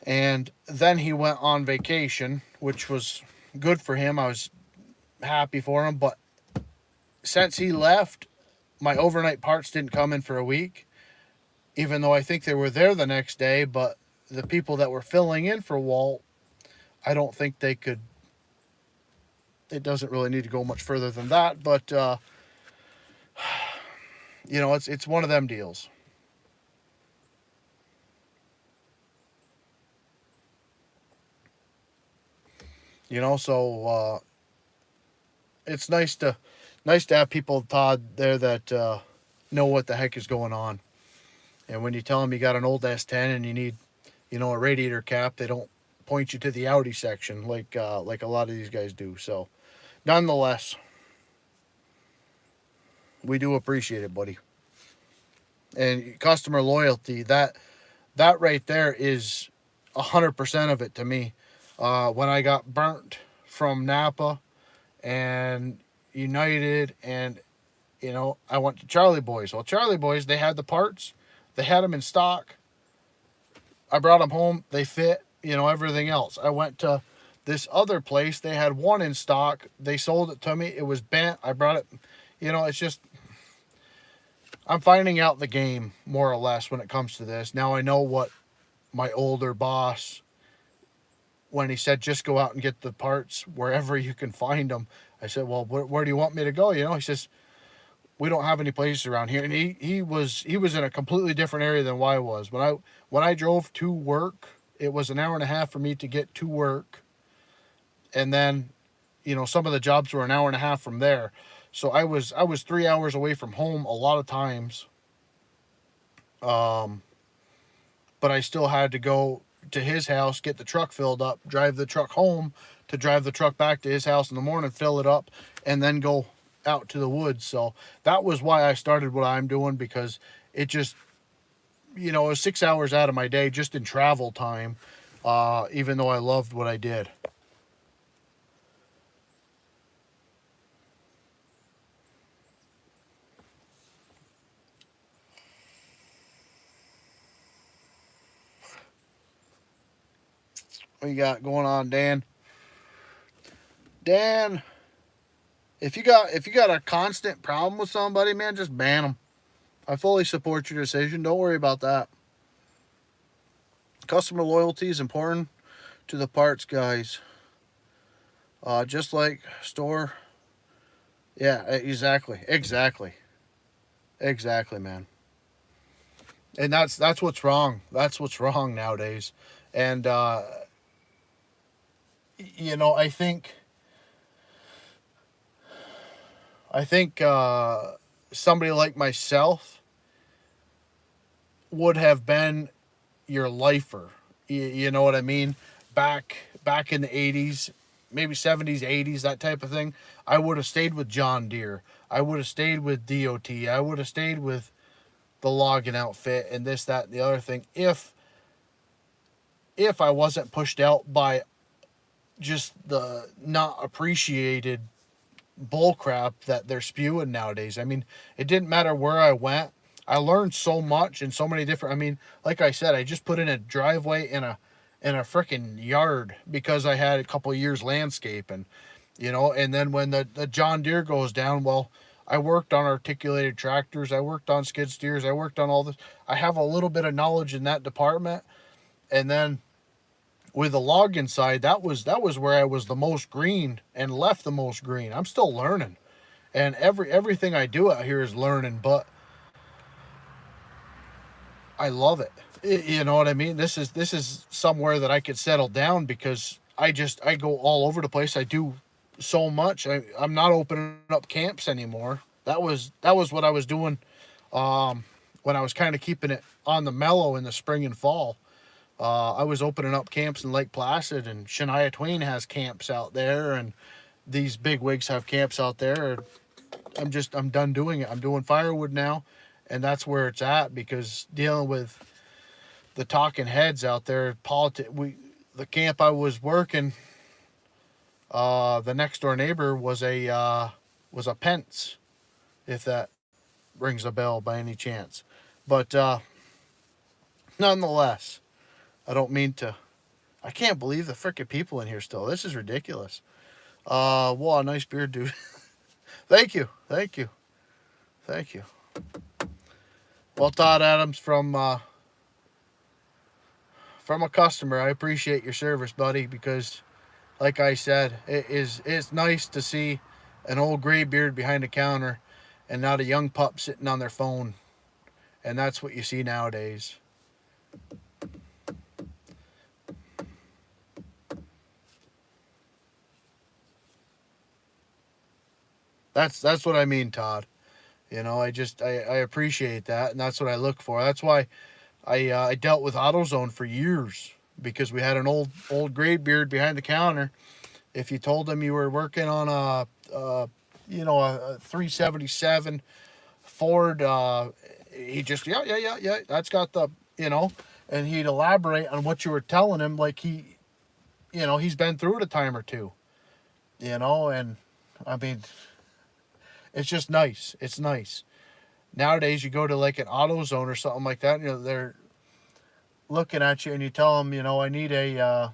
And then he went on vacation, which was good for him. I was happy for him. But since he left, my overnight parts didn't come in for a week, even though I think they were there the next day. But the people that were filling in for Walt, I don't think they could. It doesn't really need to go much further than that. But it's one of them deals. So it's nice to have people, Todd, there that know what the heck is going on. And when you tell them you got an old S10 and you need, a radiator cap, they don't point you to the Audi section like a lot of these guys do. So, nonetheless, we do appreciate it, buddy. And customer loyalty, that right there is 100% of it to me. When I got burnt from Napa and United, and I went to Charlie Boys. Well, Charlie Boys, they had the parts, they had them in stock. I brought them home, they fit, everything else. I went to this other place, they had one in stock, they sold it to me, it was bent. I brought it. It's just, I'm finding out the game more or less when it comes to this. Now I know what my older boss, when he said just go out and get the parts wherever you can find them. I said, well, where do you want me to go? He says, we don't have any places around here. And he was in a completely different area than where I was. When I drove to work, it was an hour and a half for me to get to work. And then, some of the jobs were an hour and a half from there. So I was 3 hours away from home a lot of times. But I still had to go to his house, get the truck filled up, drive the truck home, to drive the truck back to his house in the morning, fill it up, and then go out to the woods. So that was why I started what I'm doing, because it just, it was 6 hours out of my day just in travel time, even though I loved what I did. What you got going on, Dan? Dan, if you got a constant problem with somebody, man, just ban them. I fully support your decision. Don't worry about that. Customer loyalty is important to the parts guys. Just like store. Yeah, exactly, man. And that's what's wrong. That's what's wrong nowadays. And I think somebody like myself would have been your lifer. You know what I mean? Back in the 80s, maybe 70s, 80s, that type of thing. I would have stayed with John Deere. I would have stayed with DOT. I would have stayed with the logging outfit and this, that, and the other thing. If I wasn't pushed out by just the not appreciated bullcrap that they're spewing nowadays. I mean, it didn't matter where I went. I learned so much in so many different. I mean, like I said, I just put in a driveway in a freaking yard because I had a couple of years landscaping, And then when the John Deere goes down, well, I worked on articulated tractors. I worked on skid steers. I worked on all this. I have a little bit of knowledge in that department, and then with the logging side, that was where I was the most green and left the most green. I'm still learning, and everything I do out here is learning, but I love it. You know what I mean? This is somewhere that I could settle down because I go all over the place. I do so much. I'm not opening up camps anymore. That was what I was doing when I was kind of keeping it on the mellow in the spring and fall. I was opening up camps in Lake Placid, and Shania Twain has camps out there, and these big wigs have camps out there. I'm done doing it. I'm doing Firewood now, and that's where it's at, because dealing with the talking heads out there, the camp I was working, the next door neighbor was a Pence, if that rings a bell by any chance. But nonetheless, I don't mean to. I can't believe the frickin' people in here still. This is ridiculous. Wow, nice beard, dude. Thank you. Well, Todd Adams, from a customer, I appreciate your service, buddy, because, like I said, it's nice to see an old gray beard behind the counter, and not a young pup sitting on their phone. And that's what you see nowadays. That's what I mean, Todd. You know, I appreciate that, and that's what I look for. That's why I dealt with AutoZone for years, because we had an old graybeard behind the counter. If you told him you were working on a 377 Ford, he just yeah, that's got the, and he'd elaborate on what you were telling him, like he's been through it a time or two, and I mean, it's just nice. It's nice. Nowadays, you go to like an AutoZone or something like that, and they're looking at you, and you tell them, I need a,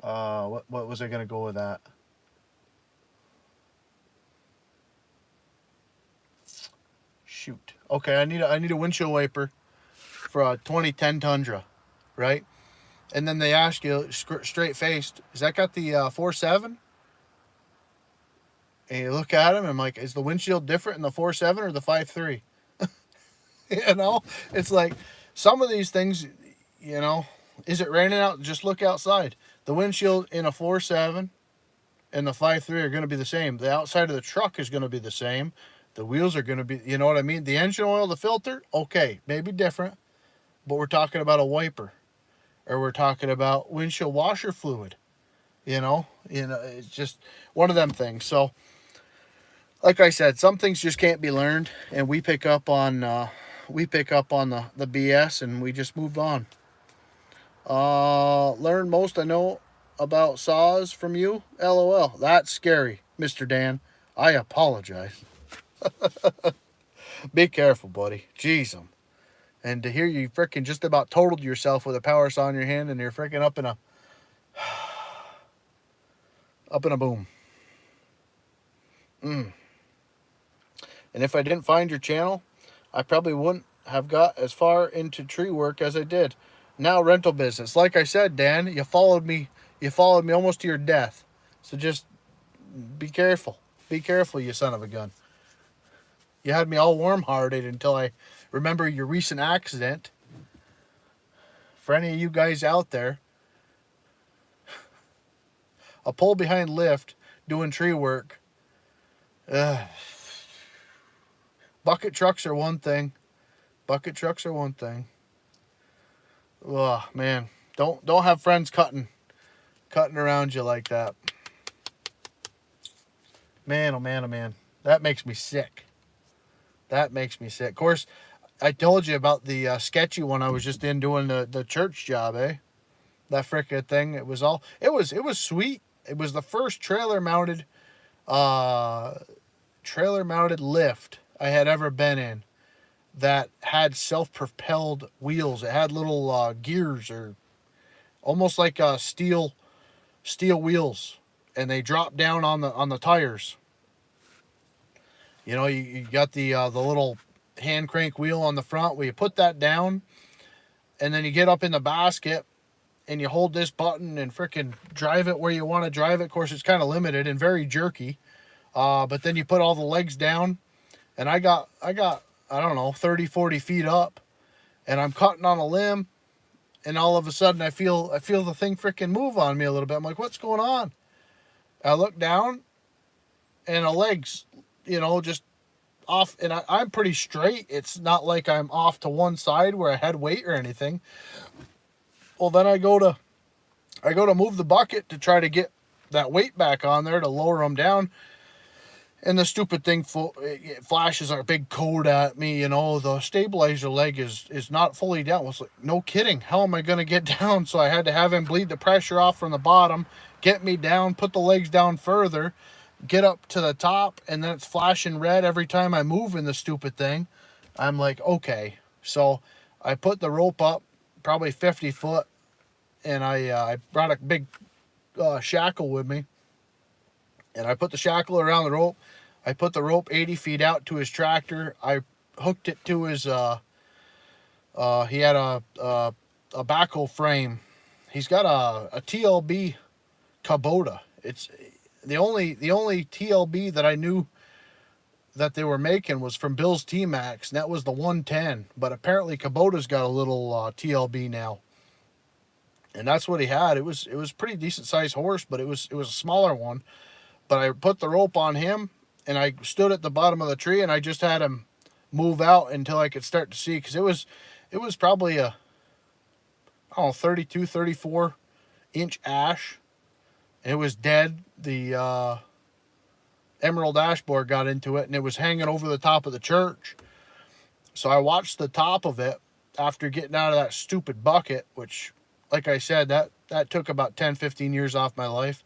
what was I gonna go with that? Shoot. Okay, I need a windshield wiper for a 2010 Tundra, right? And then they ask you straight faced, "Is that got the 4.7?" And you look at them, and I'm like, "Is the windshield different in the 4.7 or the 5.3?" It's like some of these things, is it raining out? Just look outside. The windshield in a 4.7 and the 5.3 are going to be the same. The outside of the truck is going to be the same. The wheels are going to be, you know what I mean? The engine oil, the filter, okay, maybe different, but we're talking about a wiper, or we're talking about windshield washer fluid. It's just one of them things. So, like I said, some things just can't be learned, and we pick up on the BS, and we just move on. Learn most I know about saws from you. LOL. That's scary, Mr. Dan. I apologize. Be careful, buddy. Jeez, and to hear you freaking just about totaled yourself with a power saw in your hand, and you're freaking up in a boom. And if I didn't find your channel, I probably wouldn't have got as far into tree work as I did. Now rental business. Like I said, Dan, you followed me almost to your death. So just be careful. Be careful, you son of a gun. You had me all warm-hearted until I remember your recent accident. For any of you guys out there, a pull behind lift doing tree work. Bucket trucks are one thing. Oh man, don't have friends cutting around you like that. Man, oh man, oh man, that makes me sick. Of course, I told you about the sketchy one I was just in doing the church job, eh? That frickin' thing. It was sweet. It was the first trailer mounted lift I had ever been in that had self-propelled wheels. It had little gears, or almost like steel wheels, and they drop down on the tires. You got the little hand crank wheel on the front where you put that down, and then you get up in the basket and you hold this button and frickin' drive it where you want to drive it. Of course, it's kind of limited and very jerky. But then you put all the legs down, and I got I don't know, 30, 40 feet up, and I'm cutting on a limb, and all of a sudden I feel the thing frickin' move on me a little bit. I'm like, what's going on? I look down, and the legs, just off, and I'm pretty straight. It's not like I'm off to one side where I had weight or anything. Well, then I go to move the bucket to try to get that weight back on there to lower them down, and the stupid thing it flashes a big code at me. The stabilizer leg is not fully down. Well, it's like, no kidding. How am I going to get down? So I had to have him bleed the pressure off from the bottom, get me down, put the legs down further, get up to the top, and then it's flashing red every time I move in the stupid thing. I'm like, okay. So I put the rope up, probably 50 foot, and I brought a big shackle with me, and I put the shackle around the rope. I put the rope 80 feet out to his tractor. I hooked it to his, he had a backhoe frame. He's got a TLB Kubota. It's the only TLB that I knew that they were making was from Bill's T-Max, and that was the 110. But apparently Kubota's got a little TLB now, and that's what he had. It was pretty decent sized horse, but it was a smaller one. But I put the rope on him, and I stood at the bottom of the tree, and I just had him move out until I could start to see, because it was probably a, I don't know, 32, 34 inch ash. It was dead. The emerald ash borer got into it, and it was hanging over the top of the church. So I watched the top of it after getting out of that stupid bucket, which, like I said, that took about 10, 15 years off my life.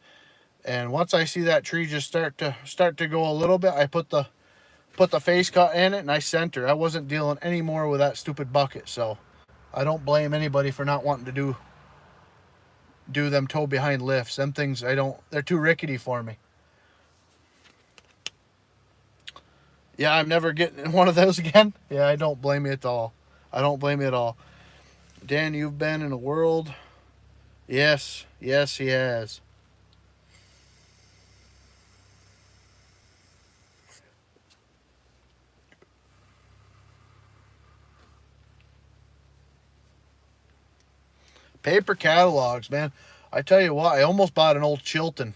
And once I see that tree just start to go a little bit, I put the face cut in it, and I sent her. I wasn't dealing anymore with that stupid bucket. So I don't blame anybody for not wanting to do them toe behind lifts. Them things, they're too rickety for me. Yeah, I'm never getting one of those again. Yeah, I don't blame you at all. I don't blame you at all. Dan, you've been in a world. Yes, yes, he has. Paper catalogs, man. I tell you what, I almost bought an old Chilton.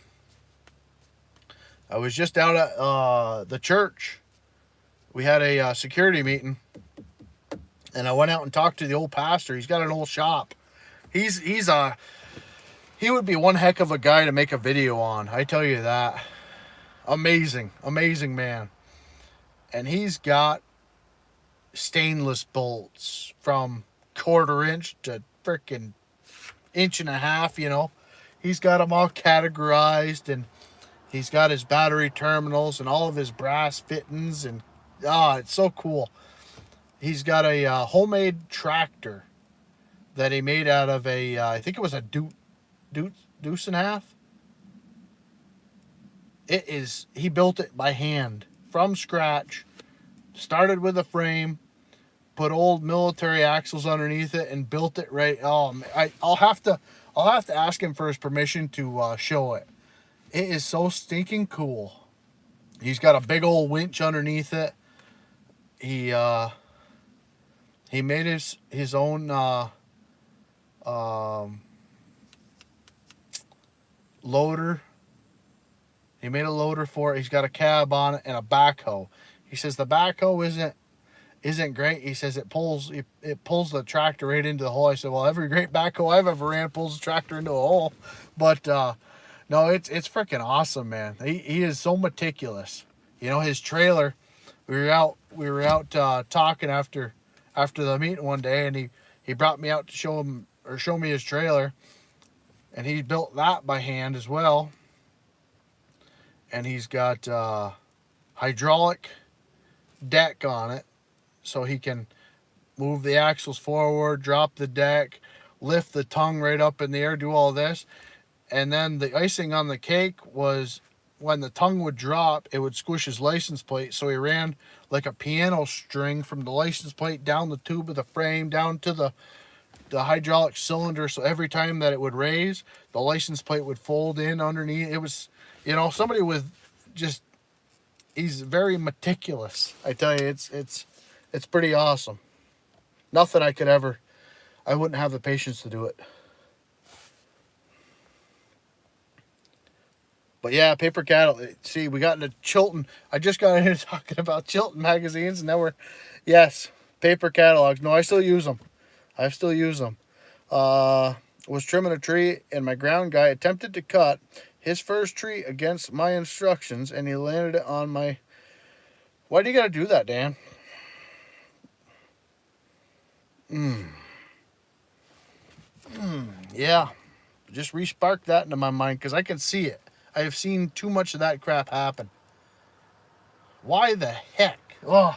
I was just out at the church. We had a security meeting, and I went out and talked to the old pastor. He's got an old shop. He would be one heck of a guy to make a video on. I tell you that. Amazing, amazing man. And he's got stainless bolts from 1/4 inch to freaking 1.5 inches. He's got them all categorized, and he's got his battery terminals and all of his brass fittings, and it's so cool. He's got a homemade tractor that he made out of I think it was a deuce and a half. He built it by hand from scratch. Started with a frame, put old military axles underneath it, and built it right. Oh, I'll have to ask him for his permission to show it. It is so stinking cool. He's got a big old winch underneath it. He made his own loader. He made a loader for it. He's got a cab on it and a backhoe. He says the backhoe isn't great. He says it pulls the tractor right into the hole. I said, well, every great backhoe I've ever ran pulls the tractor into a hole. But no, it's freaking awesome, man. He is so meticulous. His trailer. We were out talking after the meeting one day, and he brought me out to show me his trailer, and he built that by hand as well. And he's got hydraulic deck on it, so he can move the axles forward, drop the deck, lift the tongue right up in the air, do all this. And then the icing on the cake was when the tongue would drop, it would squish his license plate. So he ran like a piano string from the license plate down the tube of the frame, down to the hydraulic cylinder. So every time that it would raise, the license plate would fold in underneath. It was, somebody with just, he's very meticulous. I tell you, it's pretty awesome. Nothing I wouldn't have the patience to do it. But yeah, paper catalog. See, we got into Chilton. I just got into talking about Chilton magazines, and now yes, paper catalogs. No, I still use them. Was trimming a tree, and my ground guy attempted to cut his first tree against my instructions, and he landed it on my... Why do you got to do that, Dan? Yeah. Just re-sparked that into my mind, because I can see it. I have seen too much of that crap happen. Why the heck? Oh.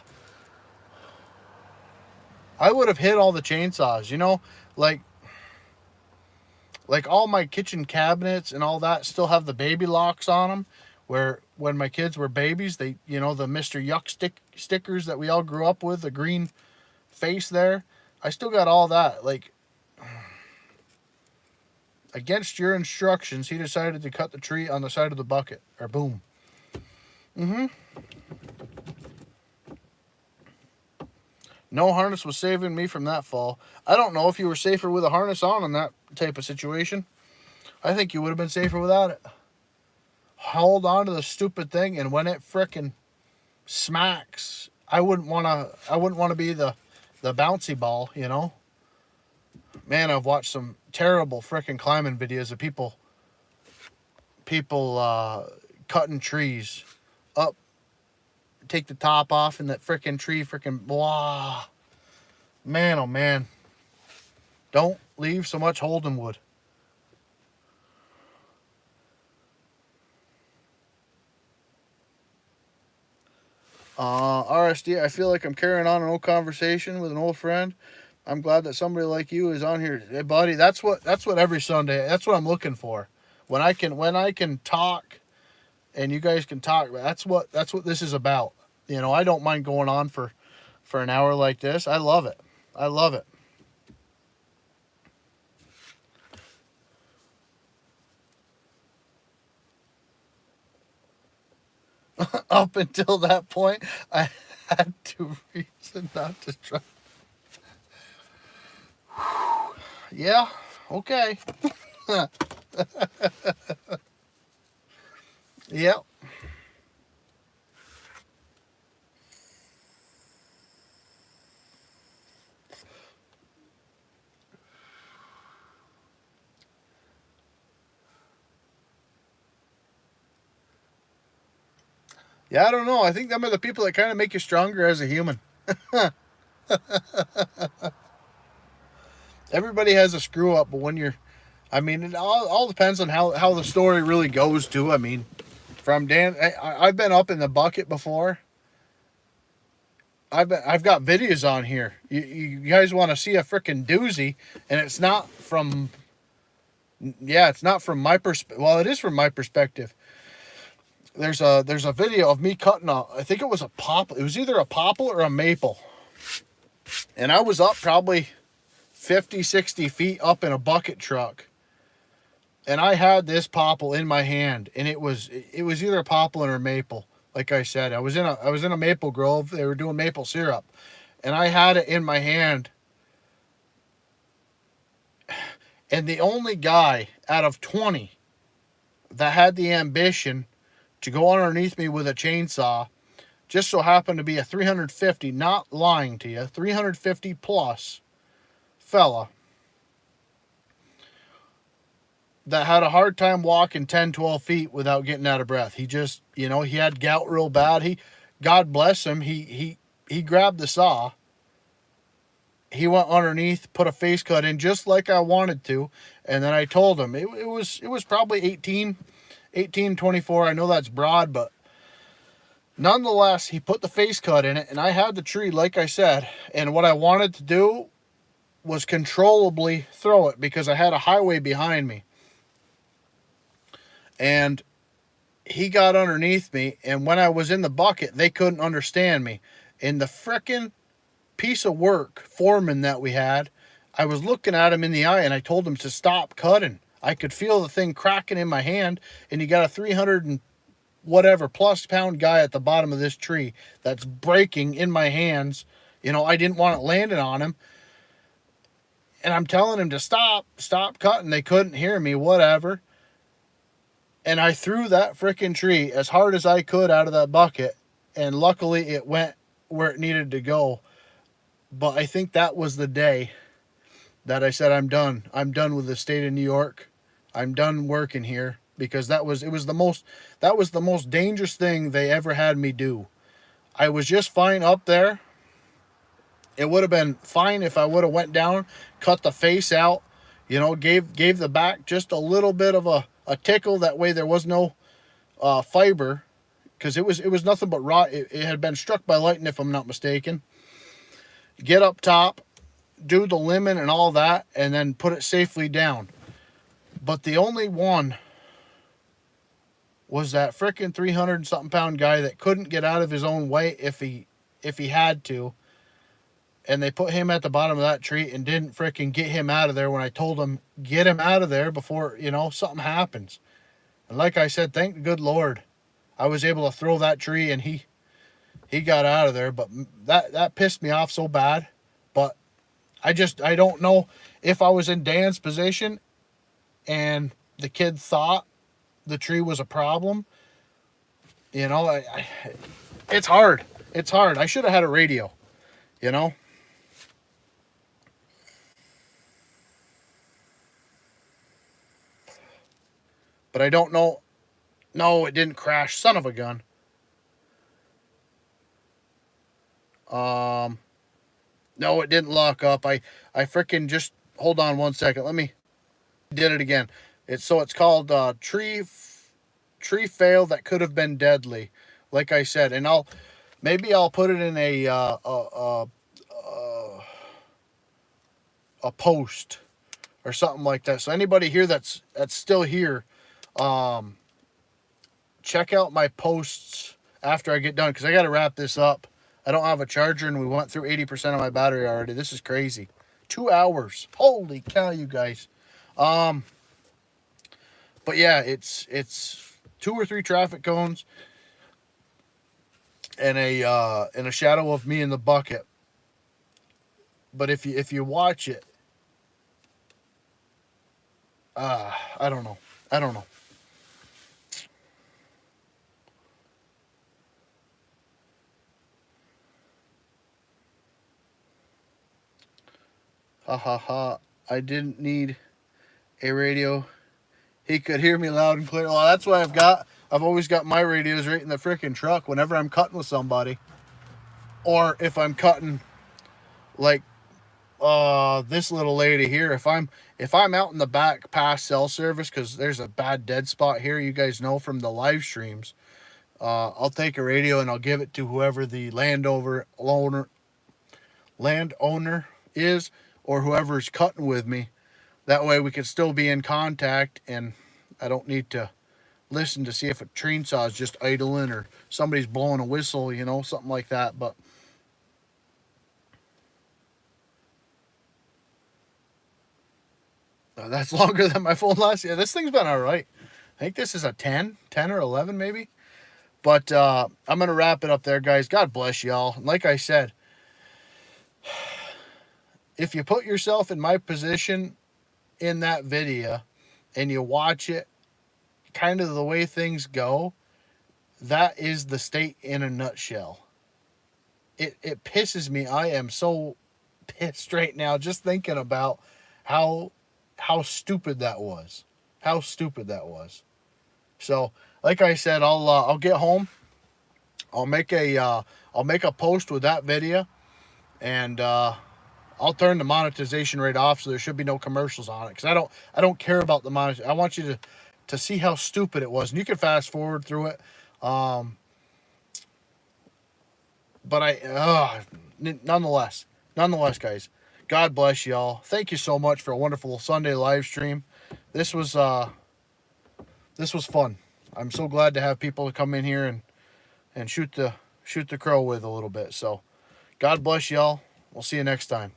I would have hit all the chainsaws, like all my kitchen cabinets and all that still have the baby locks on them, where when my kids were babies, they, the Mr. Yuck stickers that we all grew up with, the green face there. I still got all that. Like, Against your instructions, he decided to cut the tree on the side of the bucket. Or boom. Mm-hmm. No harness was saving me from that fall. I don't know if you were safer with a harness on in that type of situation. I think you would have been safer without it. Hold on to the stupid thing, and when it frickin' smacks, I wouldn't wanna be the bouncy ball, you know? Man, I've watched some terrible frickin' climbing videos of people cutting trees up, take the top off, and that frickin' tree frickin' blah. Man, oh man. Don't leave so much holding wood. RSD, I feel like I'm carrying on an old conversation with an old friend. I'm glad that somebody like you is on here. Hey, buddy, that's what every Sunday, that's what I'm looking for. When I can talk and you guys can talk, that's what this is about. You know, I don't mind going on for an hour like this. I love it. I love it. Up until that point, I had to reason not to try. Yeah, okay. Yep. Yeah, I don't know. I think them are the people that kind of make you stronger as a human. Everybody has a screw up, but when you're, I mean, it all depends on how the story really goes, too. I mean, from Dan, I've been up in the bucket before. I've got videos on here. You guys want to see a freaking doozy, and it's not from, yeah, it's not from my perspective. Well, it is from my perspective. There's a video of me cutting I think it was a poplar. It was either a poplar or a maple. And I was up probably 50, 60 feet up in a bucket truck. And I had this poplar in my hand, and it was either a poplar or maple. Like I said, I was in a maple grove. They were doing maple syrup, and I had it in my hand. And the only guy out of 20 that had the ambition to go underneath me with a chainsaw just so happened to be a 350, not lying to you, 350 plus fella that had a hard time walking 10, 12 feet without getting out of breath. He just, he had gout real bad. God bless him, he grabbed the saw. He went underneath, put a face cut in just like I wanted to, and then I told him it was probably 1824. I know that's broad, but nonetheless, he put the face cut in it, and I had the tree, like I said, and what I wanted to do was controllably throw it because I had a highway behind me. And he got underneath me, and when I was in the bucket, they couldn't understand me. And the frickin' piece of work foreman that we had, I was looking at him in the eye, and I told him to stop cutting. I could feel the thing cracking in my hand, and you got a 300 and whatever plus pound guy at the bottom of this tree that's breaking in my hands. I didn't want it landing on him. And I'm telling him to stop cutting. They couldn't hear me, whatever. And I threw that frickin' tree as hard as I could out of that bucket. And luckily it went where it needed to go. But I think that was the day that I said, I'm done. I'm done with the state of New York. I'm done working here. Because that was the most dangerous thing they ever had me do. I was just fine up there. It would have been fine if I would have went down, cut the face out, gave the back just a little bit of a tickle. That way there was no fiber, because it was nothing but raw. It had been struck by lightning, if I'm not mistaken. Get up top, do the lemon and all that, and then put it safely down. But the only one was that frickin' 300-something pound guy that couldn't get out of his own way if he had to. and they put him at the bottom of that tree and didn't freaking get him out of there when I told them, get him out of there before, something happens. And like I said, thank the good Lord, I was able to throw that tree and he got out of there. But that pissed me off so bad. But I don't know if I was in Dan's position and the kid thought the tree was a problem. It's hard. It's hard. I should have had a radio, you know. But I don't know. No, it didn't crash. Son of a gun. No, it didn't lock up. I freaking just hold on one second. Let me did it again. It's called tree fail that could have been deadly. Like I said, and maybe I'll put it in a post or something like that. So anybody here that's still here, check out my posts after I get done, because I got to wrap this up. I don't have a charger, and we went through 80% of my battery already. This is crazy. 2 hours. Holy cow, you guys. But yeah, it's 2 or 3 traffic cones and a shadow of me in the bucket. But if you watch it, I don't know. Ha ha ha. I didn't need a radio. He could hear me loud and clear. Well, that's why I've always got my radios right in the freaking truck whenever I'm cutting with somebody. Or if I'm cutting like this little lady here, if I'm out in the back past cell service, because there's a bad dead spot here, you guys know from the live streams, I'll take a radio and I'll give it to whoever the landowner is, or whoever's cutting with me. That way we can still be in contact, and I don't need to listen to see if a chainsaw is just idling or somebody's blowing a whistle, something like that. But that's longer than my phone last year. This thing's been all right. I think this is a 10 or 11 maybe. But I'm going to wrap it up there, guys. God bless y'all. Like I said, if you put yourself in my position in that video and you watch it kind of the way things go, that is the state in a nutshell. It pisses me. I am so pissed right now just thinking about how stupid that was. How stupid that was. So, like I said, I'll get home. I'll make a post with that video, and I'll turn the monetization rate off, so there should be no commercials on it, because I don't care about the monetization. I want you to see how stupid it was, and you can fast forward through it. But nonetheless, guys, God bless y'all. Thank you so much for a wonderful Sunday live stream. This was fun. I'm so glad to have people to come in here and shoot the crow with a little bit. So, God bless y'all. We'll see you next time.